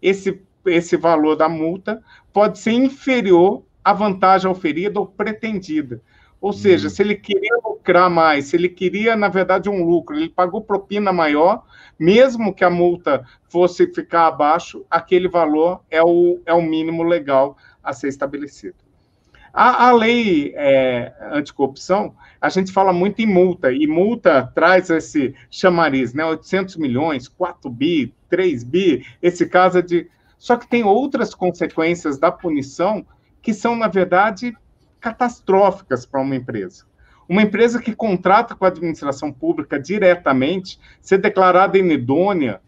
esse valor da multa pode ser inferior à vantagem oferida ou pretendida. Ou seja, se ele queria lucrar mais, se ele queria, na verdade, um lucro, ele pagou propina maior, mesmo que a multa fosse ficar abaixo, aquele valor é o mínimo legal a ser estabelecido. A lei anticorrupção, a gente fala muito em multa, e multa traz esse chamariz, né? 800 milhões, 4 bi, 3 bi, esse caso é de... Só que tem outras consequências da punição que são, na verdade, catastróficas para uma empresa. Uma empresa que contrata com a administração pública diretamente, ser declarada inidônea,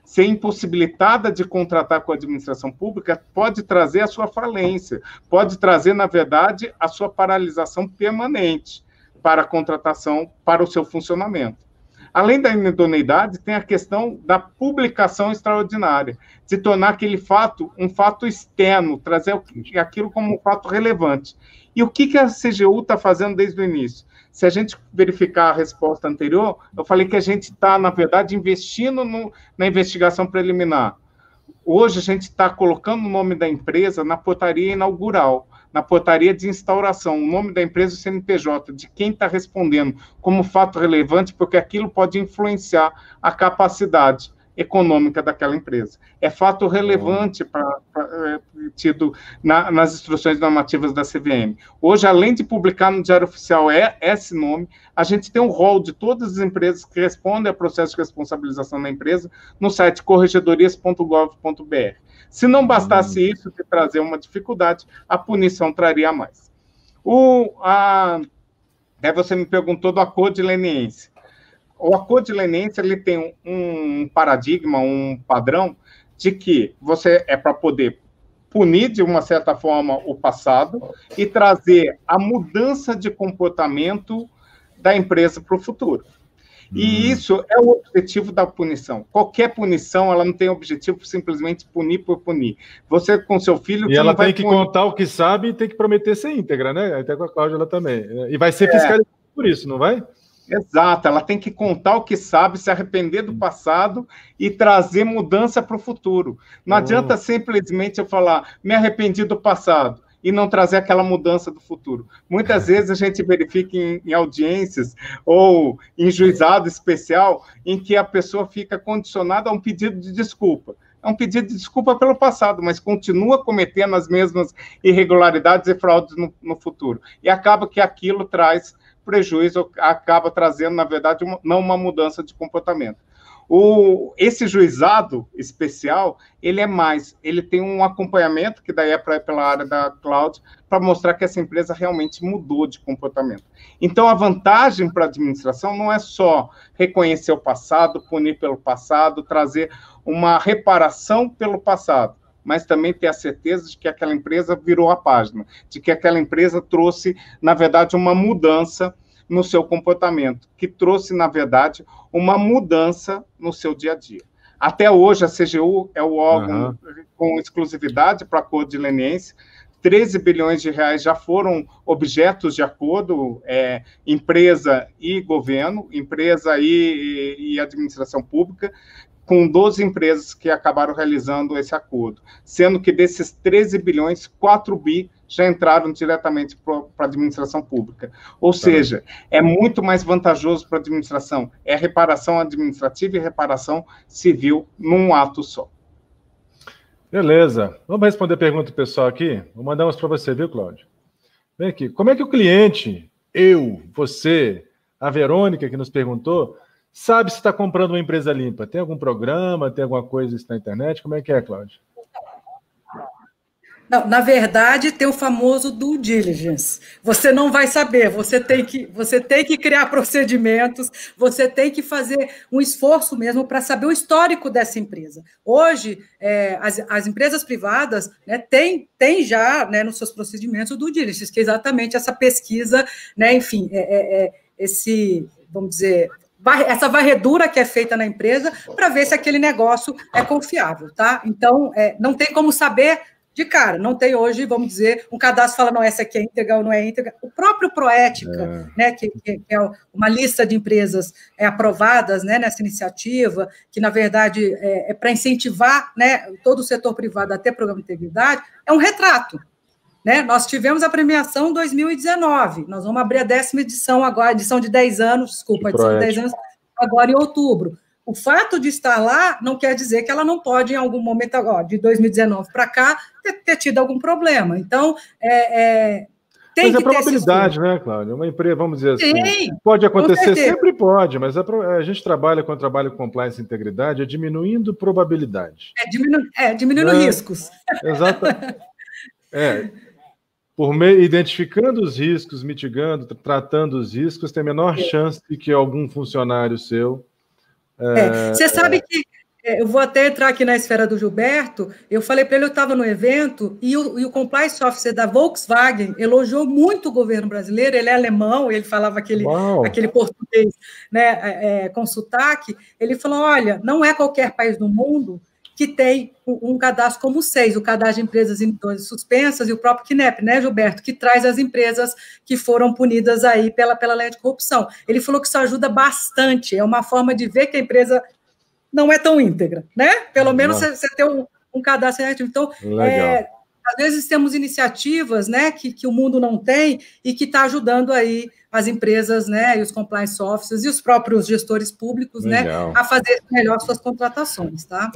ser impossibilitada de contratar com a administração pública, pode trazer a sua falência, pode trazer, na verdade, a sua paralisação permanente para a contratação, para o seu funcionamento. Além da inidoneidade, tem a questão da publicação extraordinária, de tornar aquele fato um fato externo, trazer aquilo como um fato relevante. E o que a CGU está fazendo desde o início? Se a gente verificar a resposta anterior, eu falei que a gente está, na verdade, investindo na investigação preliminar. Hoje, a gente está colocando o nome da empresa na portaria inaugural, na portaria de instauração, o nome da empresa e o CNPJ, de quem está respondendo como fato relevante, porque aquilo pode influenciar a capacidade econômica daquela empresa. É fato relevante tido nas instruções normativas da CVM. Hoje, além de publicar no Diário Oficial esse nome, a gente tem um rol de todas as empresas que respondem ao processo de responsabilização da empresa no site corregedorias.gov.br. Se não bastasse isso de trazer uma dificuldade, a punição traria mais. Aí você me perguntou do acordo de leniência. O acordo de leniência, ele tem um paradigma, um padrão, de que você é para poder punir, de uma certa forma, o passado e trazer a mudança de comportamento da empresa para o futuro. E isso é o objetivo da punição. Qualquer punição, ela não tem objetivo simplesmente punir por punir. Você, com seu filho... E ela tem que contar o que sabe e tem que prometer ser íntegra, né? Até com a Cláudia ela também. E vai ser fiscalizada por isso, não vai? Exato, ela tem que contar o que sabe, se arrepender do passado e trazer mudança para o futuro. Não adianta simplesmente eu falar, me arrependi do passado, e não trazer aquela mudança do futuro. Muitas vezes a gente verifica em audiências ou em juizado especial em que a pessoa fica condicionada a um pedido de desculpa. É um pedido de desculpa pelo passado, mas continua cometendo as mesmas irregularidades e fraudes no futuro. E acaba que aquilo traz prejuízo, acaba trazendo, na verdade, não uma mudança de comportamento. Esse juizado especial, ele tem um acompanhamento, que daí é pela área da Cláudia, para mostrar que essa empresa realmente mudou de comportamento. Então, a vantagem para a administração não é só reconhecer o passado, punir pelo passado, trazer uma reparação pelo passado, mas também ter a certeza de que aquela empresa virou a página, de que aquela empresa trouxe, na verdade, uma mudança no seu comportamento, que trouxe, na verdade, uma mudança no seu dia a dia. Até hoje, a CGU é o órgão com exclusividade para acordo de leniência. 13 bilhões de reais já foram objetos de acordo, empresa e governo, empresa e administração pública. com 12 empresas que acabaram realizando esse acordo, sendo que desses 13 bilhões, 4 bi já entraram diretamente para a administração pública. Ou seja, é muito mais vantajoso para a administração. É reparação administrativa e reparação civil num ato só. Beleza. Vamos responder a pergunta do pessoal aqui? Vou mandar umas para você, viu, Cláudio? Vem aqui. Como é que o cliente, eu, você, a Verônica que nos perguntou, sabe se está comprando uma empresa limpa? Tem algum programa, tem alguma coisa na internet? Como é que é, Cláudio? Não, na verdade, tem o famoso due diligence. Você não vai saber, você tem que criar procedimentos, você tem que fazer um esforço mesmo para saber o histórico dessa empresa. Hoje, as empresas privadas, né, têm já, né, nos seus procedimentos o due diligence, que é exatamente essa pesquisa, né, enfim, vamos dizer, essa varredura que é feita na empresa para ver se aquele negócio é confiável, tá? Então, não tem como saber de cara, não tem hoje, vamos dizer, um cadastro fala, não, essa aqui é íntegra ou não é íntegra. O próprio Proética, né, que é uma lista de empresas aprovadas, né, nessa iniciativa, que, na verdade, é para incentivar, né, todo o setor privado a ter programa de integridade, é um retrato. Né? Nós tivemos a premiação em 2019, nós vamos abrir a 10ª edição agora, edição de 10 anos, desculpa, edição de 10 anos, agora em outubro. O fato de estar lá não quer dizer que ela não pode, em algum momento agora, de 2019 para cá, ter tido algum problema. Então, tem mas que é probabilidade, né, Cláudia? Uma empresa, vamos dizer assim, tem, pode acontecer, sempre pode, mas a gente trabalha com compliance e integridade, diminuindo probabilidade. Diminuindo riscos. Exato. Identificando os riscos, mitigando, tratando os riscos, tem a menor chance de que algum funcionário seu... Você sabe que eu vou até entrar aqui na esfera do Gilberto, eu falei para ele, eu estava no evento, e o Compliance Officer da Volkswagen elogiou muito o governo brasileiro, ele é alemão, ele falava aquele português, né, com sotaque, ele falou, olha, não é qualquer país do mundo que tem um cadastro como o 6, o cadastro de empresas emissões suspensas e o próprio CNEP, né, Gilberto, que traz as empresas que foram punidas aí pela lei de corrupção. Ele falou que isso ajuda bastante, é uma forma de ver que a empresa não é tão íntegra, né? Pelo menos você ter um cadastro ativo. Então, às vezes temos iniciativas, né, que o mundo não tem e que está ajudando aí as empresas, né, e os compliance officers e os próprios gestores públicos, né, a fazer melhor suas contratações, tá?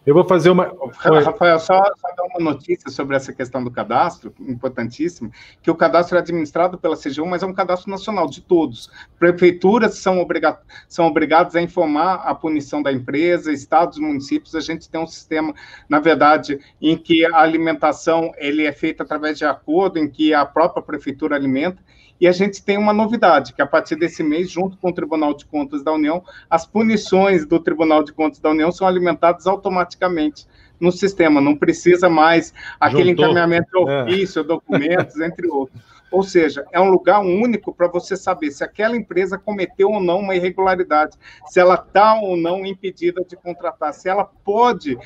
Eu vou fazer uma... Rafael, só dar uma notícia sobre essa questão do cadastro, importantíssimo, que o cadastro é administrado pela CGU, mas é um cadastro nacional de todos. Prefeituras são obrigadas a informar a punição da empresa, estados, municípios, a gente tem um sistema, na verdade, em que a alimentação ele é feita através de acordo, em que a própria prefeitura alimenta, e a gente tem uma novidade, que a partir desse mês, junto com o Tribunal de Contas da União, as punições do Tribunal de Contas da União são alimentadas automaticamente no sistema, não precisa mais aquele encaminhamento de ofício, documentos, entre outros. Ou seja, é um lugar único para você saber se aquela empresa cometeu ou não uma irregularidade, se ela está ou não impedida de contratar, se ela pode,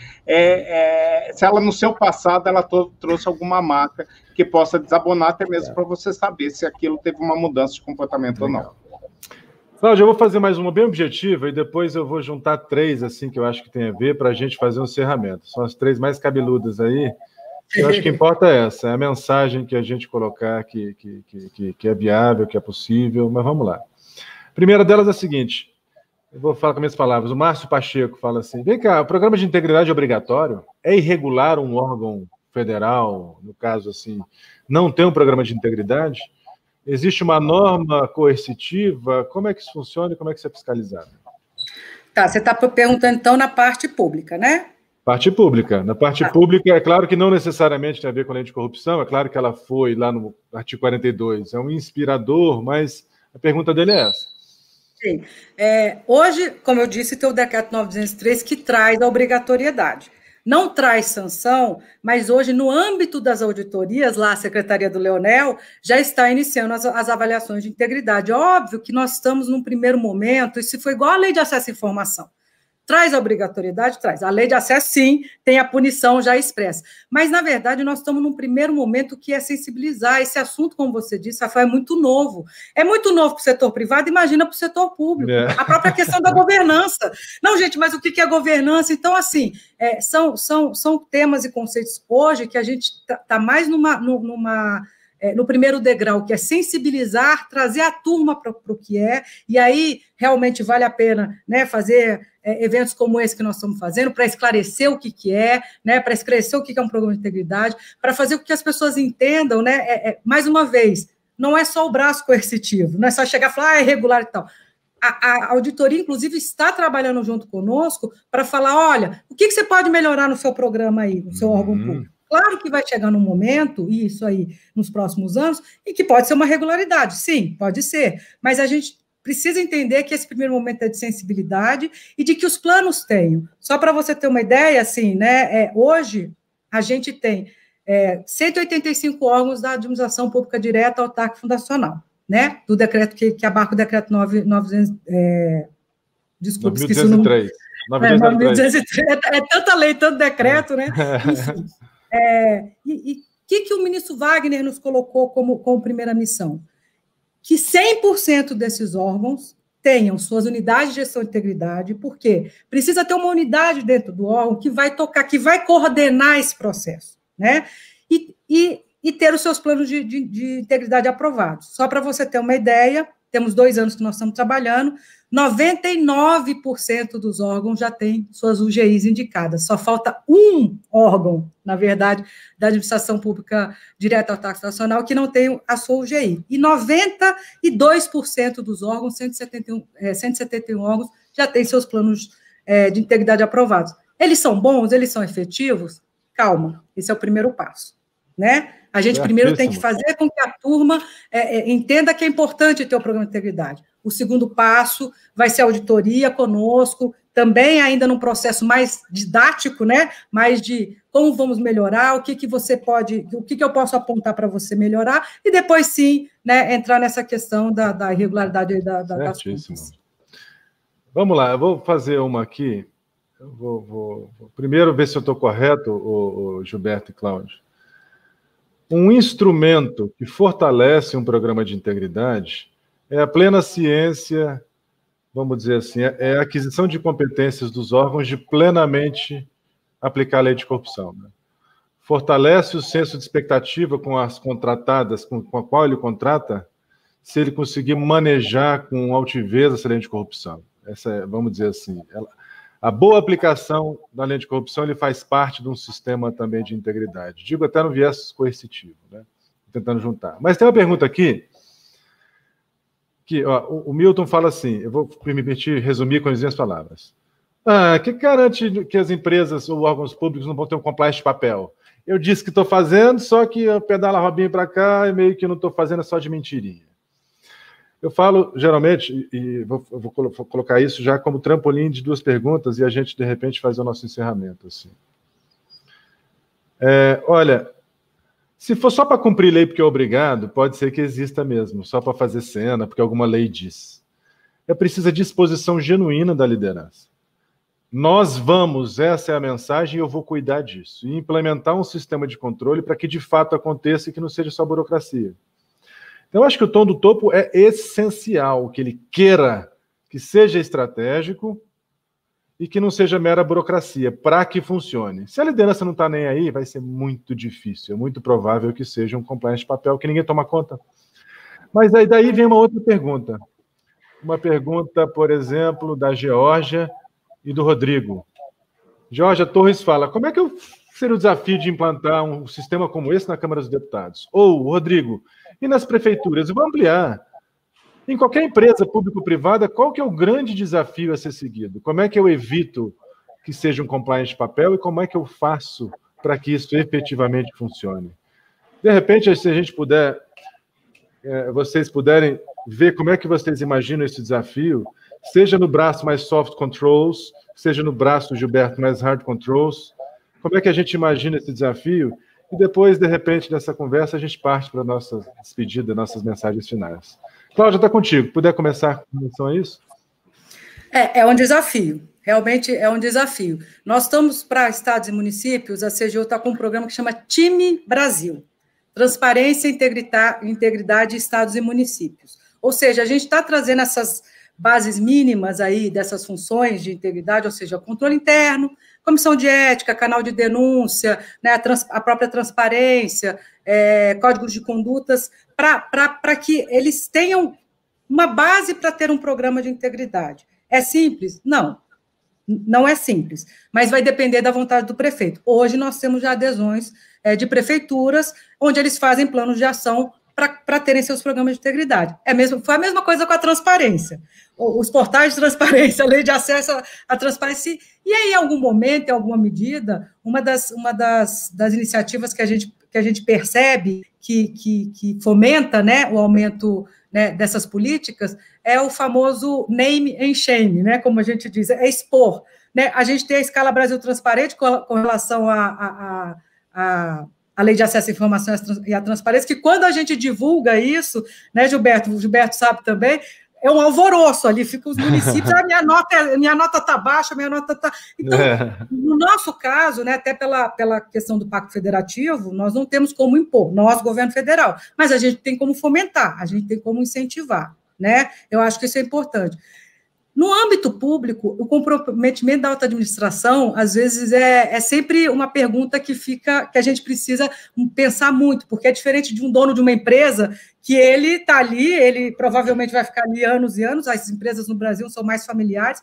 se ela no seu passado ela trouxe alguma marca que possa desabonar, até mesmo para você saber se aquilo teve uma mudança de comportamento ou não. Cláudio, eu vou fazer mais uma bem objetiva e depois eu vou juntar 3 assim que eu acho que tem a ver para a gente fazer um encerramento. São as 3 mais cabeludas aí. Eu acho que importa essa, é a mensagem que a gente colocar que é viável, que é possível, mas vamos lá. A primeira delas é a seguinte, eu vou falar com minhas palavras, o Márcio Pacheco fala assim, vem cá, o programa de integridade obrigatório é irregular um órgão federal, no caso assim, não tem um programa de integridade? Existe uma norma coercitiva? Como é que isso funciona e como é que isso é fiscalizado? Tá, você está perguntando então na parte pública, né? Parte pública. Na parte pública, é claro que não necessariamente tem a ver com a lei de corrupção, é claro que ela foi lá no artigo 42, é um inspirador, mas a pergunta dele é essa. Sim. Hoje, como eu disse, tem o decreto 903 que traz a obrigatoriedade. Não traz sanção, mas hoje, no âmbito das auditorias, lá a Secretaria do Leonel já está iniciando as avaliações de integridade. Óbvio que nós estamos num primeiro momento, isso foi igual a lei de acesso à informação. Traz a obrigatoriedade? Traz. A lei de acesso, sim, tem a punição já expressa. Mas, na verdade, nós estamos num primeiro momento que é sensibilizar. Esse assunto, como você disse, Rafael, é muito novo. É muito novo para o setor privado, imagina para o setor público. A própria questão da governança. Não, gente, mas o que é governança? Então, assim, são temas e conceitos hoje que a gente está mais no primeiro degrau, que é sensibilizar, trazer a turma para o que é, e aí realmente vale a pena, né, fazer eventos como esse que nós estamos fazendo, para esclarecer o que é, né, para esclarecer o que é um programa de integridade, para fazer com que as pessoas entendam, né, mais uma vez, não é só o braço coercitivo, não é só chegar e falar, é irregular e tal. A auditoria, inclusive, está trabalhando junto conosco para falar, olha, o que você pode melhorar no seu programa aí, no seu órgão público? Claro que vai chegar num momento, e isso aí nos próximos anos, em que pode ser uma regularidade, sim, pode ser, mas a gente precisa entender que esse primeiro momento é de sensibilidade e de que os planos tenham. Só para você ter uma ideia, assim, né, hoje a gente tem 185 órgãos da administração pública direta, autárquica fundacional, né, do decreto que abarca o decreto 9.203. Esqueci o número. 9.203. É tanta lei, tanto decreto, né? Enfim. E o que o ministro Wagner nos colocou como primeira missão? Que 100% desses órgãos tenham suas unidades de gestão de integridade, porque precisa ter uma unidade dentro do órgão que vai tocar, que vai coordenar esse processo, né? E ter os seus planos de integridade aprovados. Só para você ter uma ideia, temos 2 anos que nós estamos trabalhando, 99% dos órgãos já têm suas UGIs indicadas. Só falta um órgão, na verdade, da administração pública direta autárquica nacional que não tem a sua UGI. E 92% dos órgãos, 171 órgãos, já têm seus planos de integridade aprovados. Eles são bons? Eles são efetivos? Calma, esse é o primeiro passo, né? A gente primeiro tem que fazer com que a turma entenda que é importante ter o programa de integridade. O segundo passo vai ser a auditoria conosco, também ainda num processo mais didático, né? Mais de como vamos melhorar, o que você pode, o que eu posso apontar para você melhorar, e depois sim, né, entrar nessa questão da irregularidade das contas. Vamos lá, eu vou fazer uma aqui. Eu vou primeiro ver se eu estou correto, o Gilberto e Cláudio. Um instrumento que fortalece um programa de integridade é a plena ciência, vamos dizer assim, é a aquisição de competências dos órgãos de plenamente aplicar a lei de corrupção, né? Fortalece o senso de expectativa com as contratadas, com a qual ele contrata, se ele conseguir manejar com altivez essa lei de corrupção. Essa é, vamos dizer assim, a boa aplicação da lei de corrupção ele faz parte de um sistema também de integridade. Digo até no viés coercitivo, né? Tentando juntar. Mas tem uma pergunta aqui, que o Milton fala assim, eu vou me permitir resumir com as minhas palavras. Que garante que as empresas ou órgãos públicos não vão ter um compliance de papel? Eu disse que estou fazendo, só que eu pedalo a robinha para cá e meio que não estou fazendo só de mentirinha. Eu falo, geralmente, e vou colocar isso já como trampolim de 2 perguntas e a gente, de repente, faz o nosso encerramento. Assim. Olha, se for só para cumprir lei porque é obrigado, pode ser que exista mesmo, só para fazer cena, porque alguma lei diz. É preciso a disposição genuína da liderança. Nós vamos, essa é a mensagem, e eu vou cuidar disso. E implementar um sistema de controle para que, de fato, aconteça e que não seja só burocracia. Então, eu acho que o tom do topo é essencial, que ele queira que seja estratégico e que não seja mera burocracia, para que funcione. Se a liderança não está nem aí, vai ser muito difícil, é muito provável que seja um compliance de papel que ninguém toma conta. Mas aí daí vem uma outra pergunta. Uma pergunta, por exemplo, da Geórgia e do Rodrigo. Geórgia Torres fala, como é que seria o desafio de implantar um sistema como esse na Câmara dos Deputados? Ou, Rodrigo, e nas prefeituras? Eu vou ampliar. Em qualquer empresa público-privada, qual que é o grande desafio a ser seguido? Como é que eu evito que seja um compliance de papel e como é que eu faço para que isso efetivamente funcione? De repente, se a gente puder, vocês puderem ver como é que vocês imaginam esse desafio, seja no braço mais soft controls, seja no braço, Gilberto, mais hard controls, como é que a gente imagina esse desafio? E depois, de repente, nessa conversa, a gente parte para a nossa despedida, nossas mensagens finais. Cláudia, está contigo. Puder começar com relação a isso? É um desafio. realmente é um desafio. Nós estamos, para estados e municípios, a CGU está com um programa que chama Time Brasil, Transparência e Integridade de Estados e Municípios. Ou seja, a gente está trazendo essas bases mínimas aí dessas funções de integridade, ou seja, controle interno, comissão de ética, canal de denúncia, né, a própria transparência, códigos de condutas, para que eles tenham uma base para ter um programa de integridade. É simples? Não. Não é simples, mas vai depender da vontade do prefeito. Hoje nós temos já adesões de prefeituras, onde eles fazem planos de ação para terem seus programas de integridade. Foi a mesma coisa com a transparência. Os portais de transparência, a lei de acesso à transparência. E aí, em algum momento, em alguma medida, uma das iniciativas que a gente percebe que fomenta, né, o aumento, né, dessas políticas é o famoso name and shame, né, como a gente diz, é expor. Né? A gente tem a escala Brasil Transparente com relação à Lei de Acesso à Informação e à Transparência, que quando a gente divulga isso, né, Gilberto? O Gilberto sabe também, é um alvoroço ali, ficam os municípios, minha nota está baixa, minha nota está... Então, no nosso caso, né, até pela questão do Pacto Federativo, nós não temos como impor, nós, governo federal, mas a gente tem como fomentar, a gente tem como incentivar, né? Eu acho que isso é importante. No âmbito público, o comprometimento da alta administração, às vezes, é sempre uma pergunta que a gente precisa pensar muito, porque é diferente de um dono de uma empresa que ele está ali, ele provavelmente vai ficar ali anos e anos, as empresas no Brasil são mais familiares.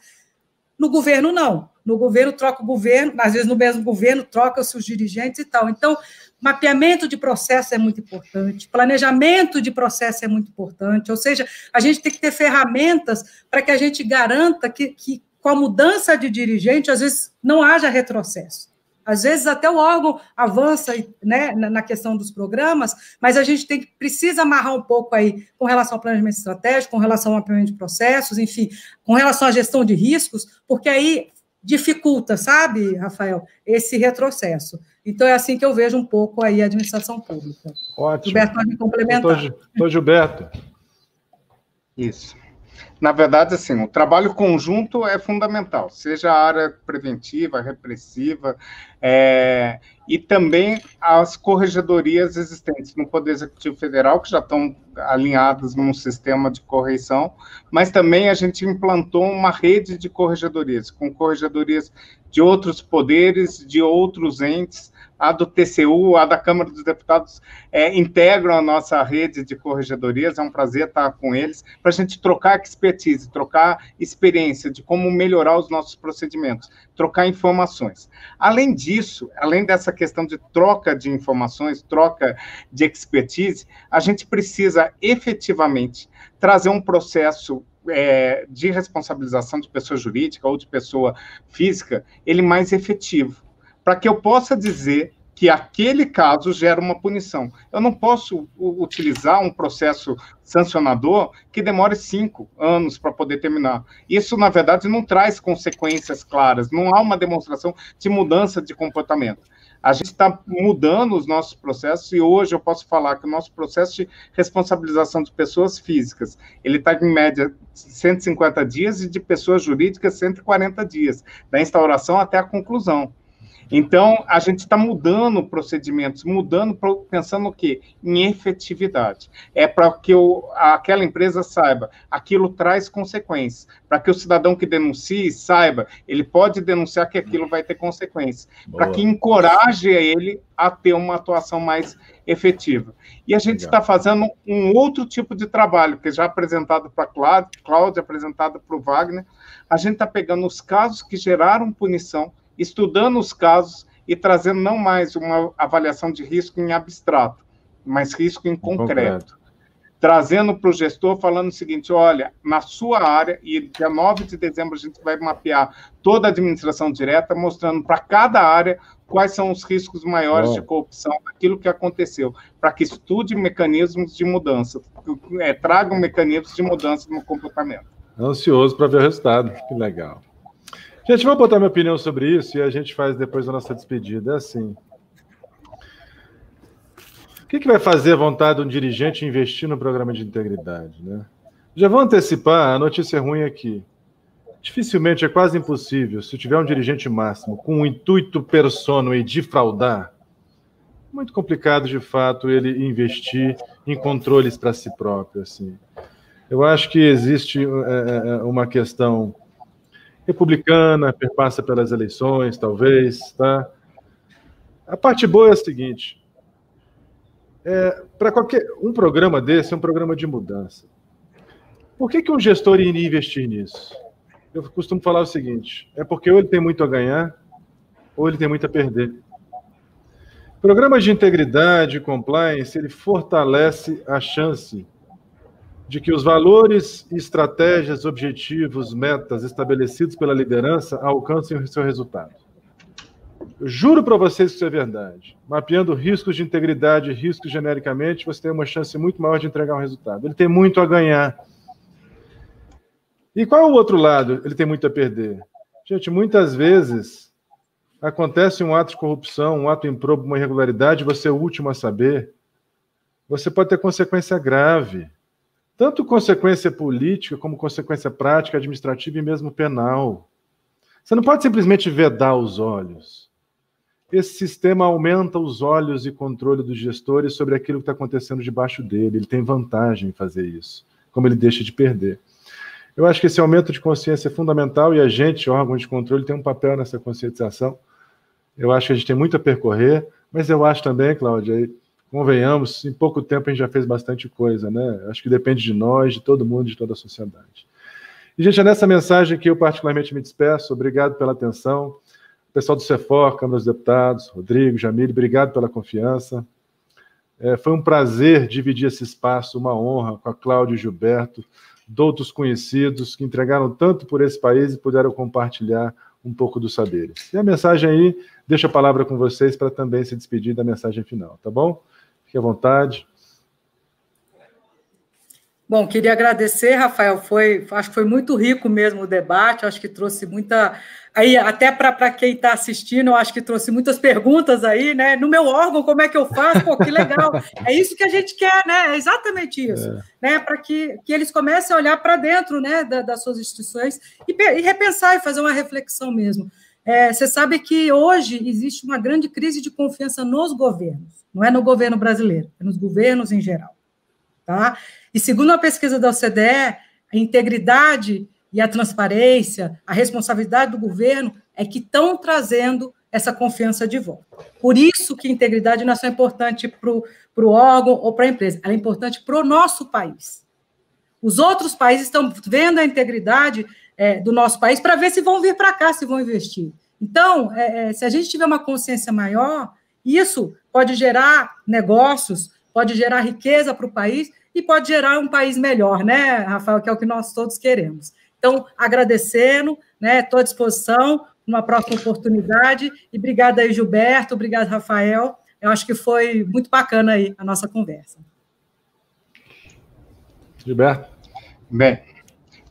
No governo, não. No governo, troca o governo, às vezes no mesmo governo, troca-se os dirigentes e tal. Então, mapeamento de processo é muito importante, planejamento de processo é muito importante, ou seja, a gente tem que ter ferramentas para que a gente garanta que com a mudança de dirigente, às vezes, não haja retrocesso. Às vezes, até o órgão avança, né, na questão dos programas, mas a gente precisa amarrar um pouco aí com relação ao planejamento estratégico, com relação ao mapeamento de processos, enfim, com relação à gestão de riscos, porque aí dificulta, sabe, Rafael, esse retrocesso. Então, é assim que eu vejo um pouco aí a administração pública. Ótimo. Gilberto pode me complementar. Doutor Gilberto. Isso. Na verdade, assim, o trabalho conjunto é fundamental, seja a área preventiva, repressiva, e também as corregedorias existentes no Poder Executivo Federal, que já estão alinhadas num sistema de correição, mas também a gente implantou uma rede de corregedorias, com corregedorias de outros poderes, de outros entes, a do TCU, a da Câmara dos Deputados, integram a nossa rede de corregedorias, é um prazer estar com eles, para a gente trocar expertise, trocar experiência de como melhorar os nossos procedimentos, trocar informações. Além disso, além dessa questão de troca de informações, troca de expertise, a gente precisa efetivamente trazer um processo de responsabilização de pessoa jurídica ou de pessoa física, ele mais efetivo, para que eu possa dizer que aquele caso gera uma punição. Eu não posso utilizar um processo sancionador que demore 5 anos para poder terminar. Isso, na verdade, não traz consequências claras, não há uma demonstração de mudança de comportamento. A gente está mudando os nossos processos e hoje eu posso falar que o nosso processo de responsabilização de pessoas físicas, ele está em média 150 dias e de pessoas jurídicas 140 dias, da instauração até a conclusão. Então, a gente está mudando procedimentos, pensando o quê? Em efetividade. É para que aquela empresa saiba, aquilo traz consequências. Para que o cidadão que denuncie saiba, ele pode denunciar que aquilo vai ter consequências. Para que encoraje ele a ter uma atuação mais efetiva. E a gente está fazendo um outro tipo de trabalho, que já apresentado para a Cláudia, apresentado para o Wagner. A gente está pegando os casos que geraram punição, estudando os casos e trazendo não mais uma avaliação de risco em abstrato, mas risco em concreto. Trazendo para o gestor, falando o seguinte, olha, na sua área, e dia 9 de dezembro a gente vai mapear toda a administração direta, mostrando para cada área quais são os riscos maiores de corrupção, aquilo que aconteceu, para que estude mecanismos de mudança, tragam mecanismos de mudança no comportamento. Ansioso para ver o resultado, que legal. Gente, vou botar minha opinião sobre isso e a gente faz depois a nossa despedida. É assim. O que vai fazer a vontade de um dirigente investir no programa de integridade, né? Já vou antecipar a notícia ruim aqui. dificilmente, é quase impossível, se tiver um dirigente máximo com o intuito persona e de fraudar, muito complicado, de fato, ele investir em controles para si próprio. Assim. Eu acho que existe uma questão republicana, perpassa pelas eleições, talvez, tá? A parte boa é a seguinte, para qualquer um programa desse, é um programa de mudança. Por que um gestor iria investir nisso? Eu costumo falar o seguinte, é porque ou ele tem muito a ganhar, ou ele tem muito a perder. Programas de integridade e compliance, ele fortalece a chance de que os valores, estratégias, objetivos, metas estabelecidos pela liderança alcancem o seu resultado. Eu juro para vocês que isso é verdade. Mapeando riscos de integridade e riscos genericamente, você tem uma chance muito maior de entregar um resultado. Ele tem muito a ganhar. E qual é o outro lado? Ele tem muito a perder. Gente, muitas vezes acontece um ato de corrupção, um ato improbo, uma irregularidade, você é o último a saber. Você pode ter consequência grave. Tanto consequência política, como consequência prática, administrativa e mesmo penal. Você não pode simplesmente vedar os olhos. Esse sistema aumenta os olhos e controle dos gestores sobre aquilo que está acontecendo debaixo dele. Ele tem vantagem em fazer isso, como ele deixa de perder. Eu acho que esse aumento de consciência é fundamental e a gente, órgão de controle, tem um papel nessa conscientização. Eu acho que a gente tem muito a percorrer, mas eu acho também, Cláudia, convenhamos, em pouco tempo a gente já fez bastante coisa, né? Acho que depende de nós, de todo mundo, de toda a sociedade. E, gente, é nessa mensagem que eu particularmente me despeço. Obrigado pela atenção. Pessoal do CEFOR, Câmara dos Deputados, Rodrigo, Jamile, obrigado pela confiança. Foi um prazer dividir esse espaço, uma honra com a Cláudia e Gilberto, de outros conhecidos que entregaram tanto por esse país e puderam compartilhar um pouco dos saberes. E a mensagem aí, deixo a palavra com vocês para também se despedir da mensagem final, tá bom? Fique à vontade. Bom, queria agradecer, Rafael, acho que foi muito rico mesmo o debate, acho que trouxe muita... Aí, até para quem está assistindo, eu acho que trouxe muitas perguntas aí, né? No meu órgão, como é que eu faço? Pô, que legal! É isso que a gente quer, né? É exatamente isso, né? Para que eles comecem a olhar para dentro, né, das suas instituições e repensar e fazer uma reflexão mesmo. Você sabe que hoje existe uma grande crise de confiança nos governos, não é no governo brasileiro, é nos governos em geral, tá? E segundo a pesquisa da OCDE, a integridade e a transparência, a responsabilidade do governo é que estão trazendo essa confiança de volta. Por isso que a integridade não é só importante para o órgão ou para a empresa, ela é importante para o nosso país. Os outros países estão vendo a integridade do nosso país para ver se vão vir para cá, se vão investir. Então, se a gente tiver uma consciência maior, isso pode gerar negócios, pode gerar riqueza para o país e pode gerar um país melhor, né, Rafael, que é o que nós todos queremos. Então, agradecendo, né, estou à disposição, numa próxima oportunidade, e obrigada aí, Gilberto, obrigado, Rafael, eu acho que foi muito bacana aí a nossa conversa. Gilberto?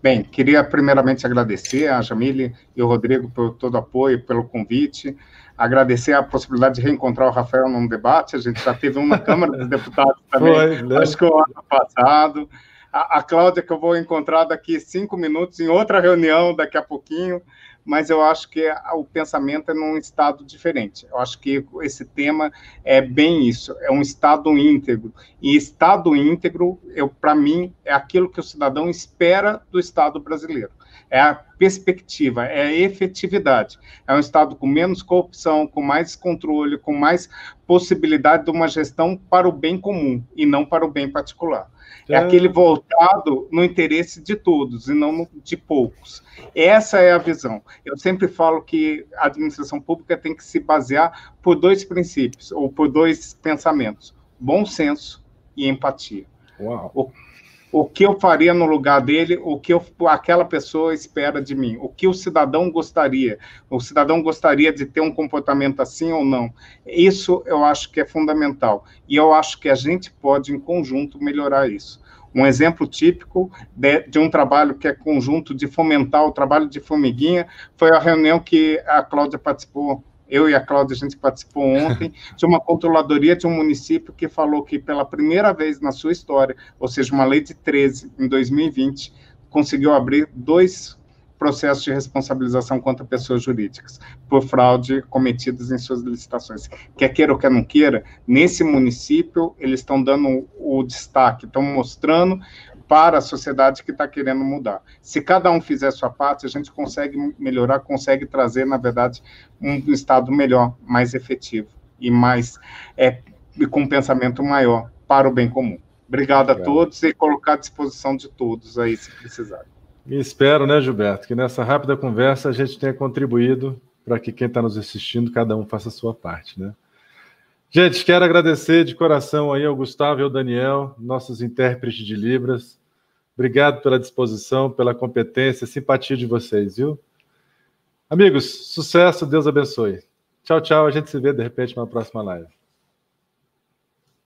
Bem, queria primeiramente agradecer a Jamile e o Rodrigo por todo o apoio, pelo convite, agradecer a possibilidade de reencontrar o Rafael num debate, a gente já teve um na Câmara dos Deputados também, acho que o ano passado. A Cláudia, que eu vou encontrar daqui 5 minutos, em outra reunião, daqui a pouquinho, mas eu acho que o pensamento é num estado diferente. Eu acho que esse tema é bem isso, é um estado íntegro. E estado íntegro, para mim, é aquilo que o cidadão espera do Estado brasileiro. É a perspectiva, é a efetividade. É um Estado com menos corrupção, com mais controle, com mais possibilidade de uma gestão para o bem comum e não para o bem particular. É aquele voltado no interesse de todos e não de poucos. Essa é a visão. Eu sempre falo que a administração pública tem que se basear por 2 princípios, ou por 2 pensamentos: bom senso e empatia. Uau. O que eu faria no lugar dele, o que aquela pessoa espera de mim, o que o cidadão gostaria de ter um comportamento assim ou não. Isso eu acho que é fundamental, e eu acho que a gente pode, em conjunto, melhorar isso. Um exemplo típico de um trabalho que é conjunto de fomentar o trabalho de formiguinha foi a reunião que a Cláudia participou. Eu e a Cláudia, a gente participou ontem, de uma controladoria de um município que falou que, pela primeira vez na sua história, ou seja, uma lei de 13, em 2020, conseguiu abrir 2 processos de responsabilização contra pessoas jurídicas por fraude cometidas em suas licitações. Quer queira ou quer não queira, nesse município, eles estão dando o destaque, estão mostrando para a sociedade que está querendo mudar. Se cada um fizer a sua parte, a gente consegue melhorar, consegue trazer, na verdade, um Estado melhor, mais efetivo e mais com um pensamento maior para o bem comum. Obrigado a todos e colocar à disposição de todos aí, se precisarem. E espero, né, Gilberto, que nessa rápida conversa a gente tenha contribuído para que quem está nos assistindo, cada um faça a sua parte, né? Gente, quero agradecer de coração aí ao Gustavo e ao Daniel, nossos intérpretes de Libras. Obrigado pela disposição, pela competência, simpatia de vocês, viu? Amigos, sucesso, Deus abençoe. Tchau, tchau, a gente se vê de repente na próxima live.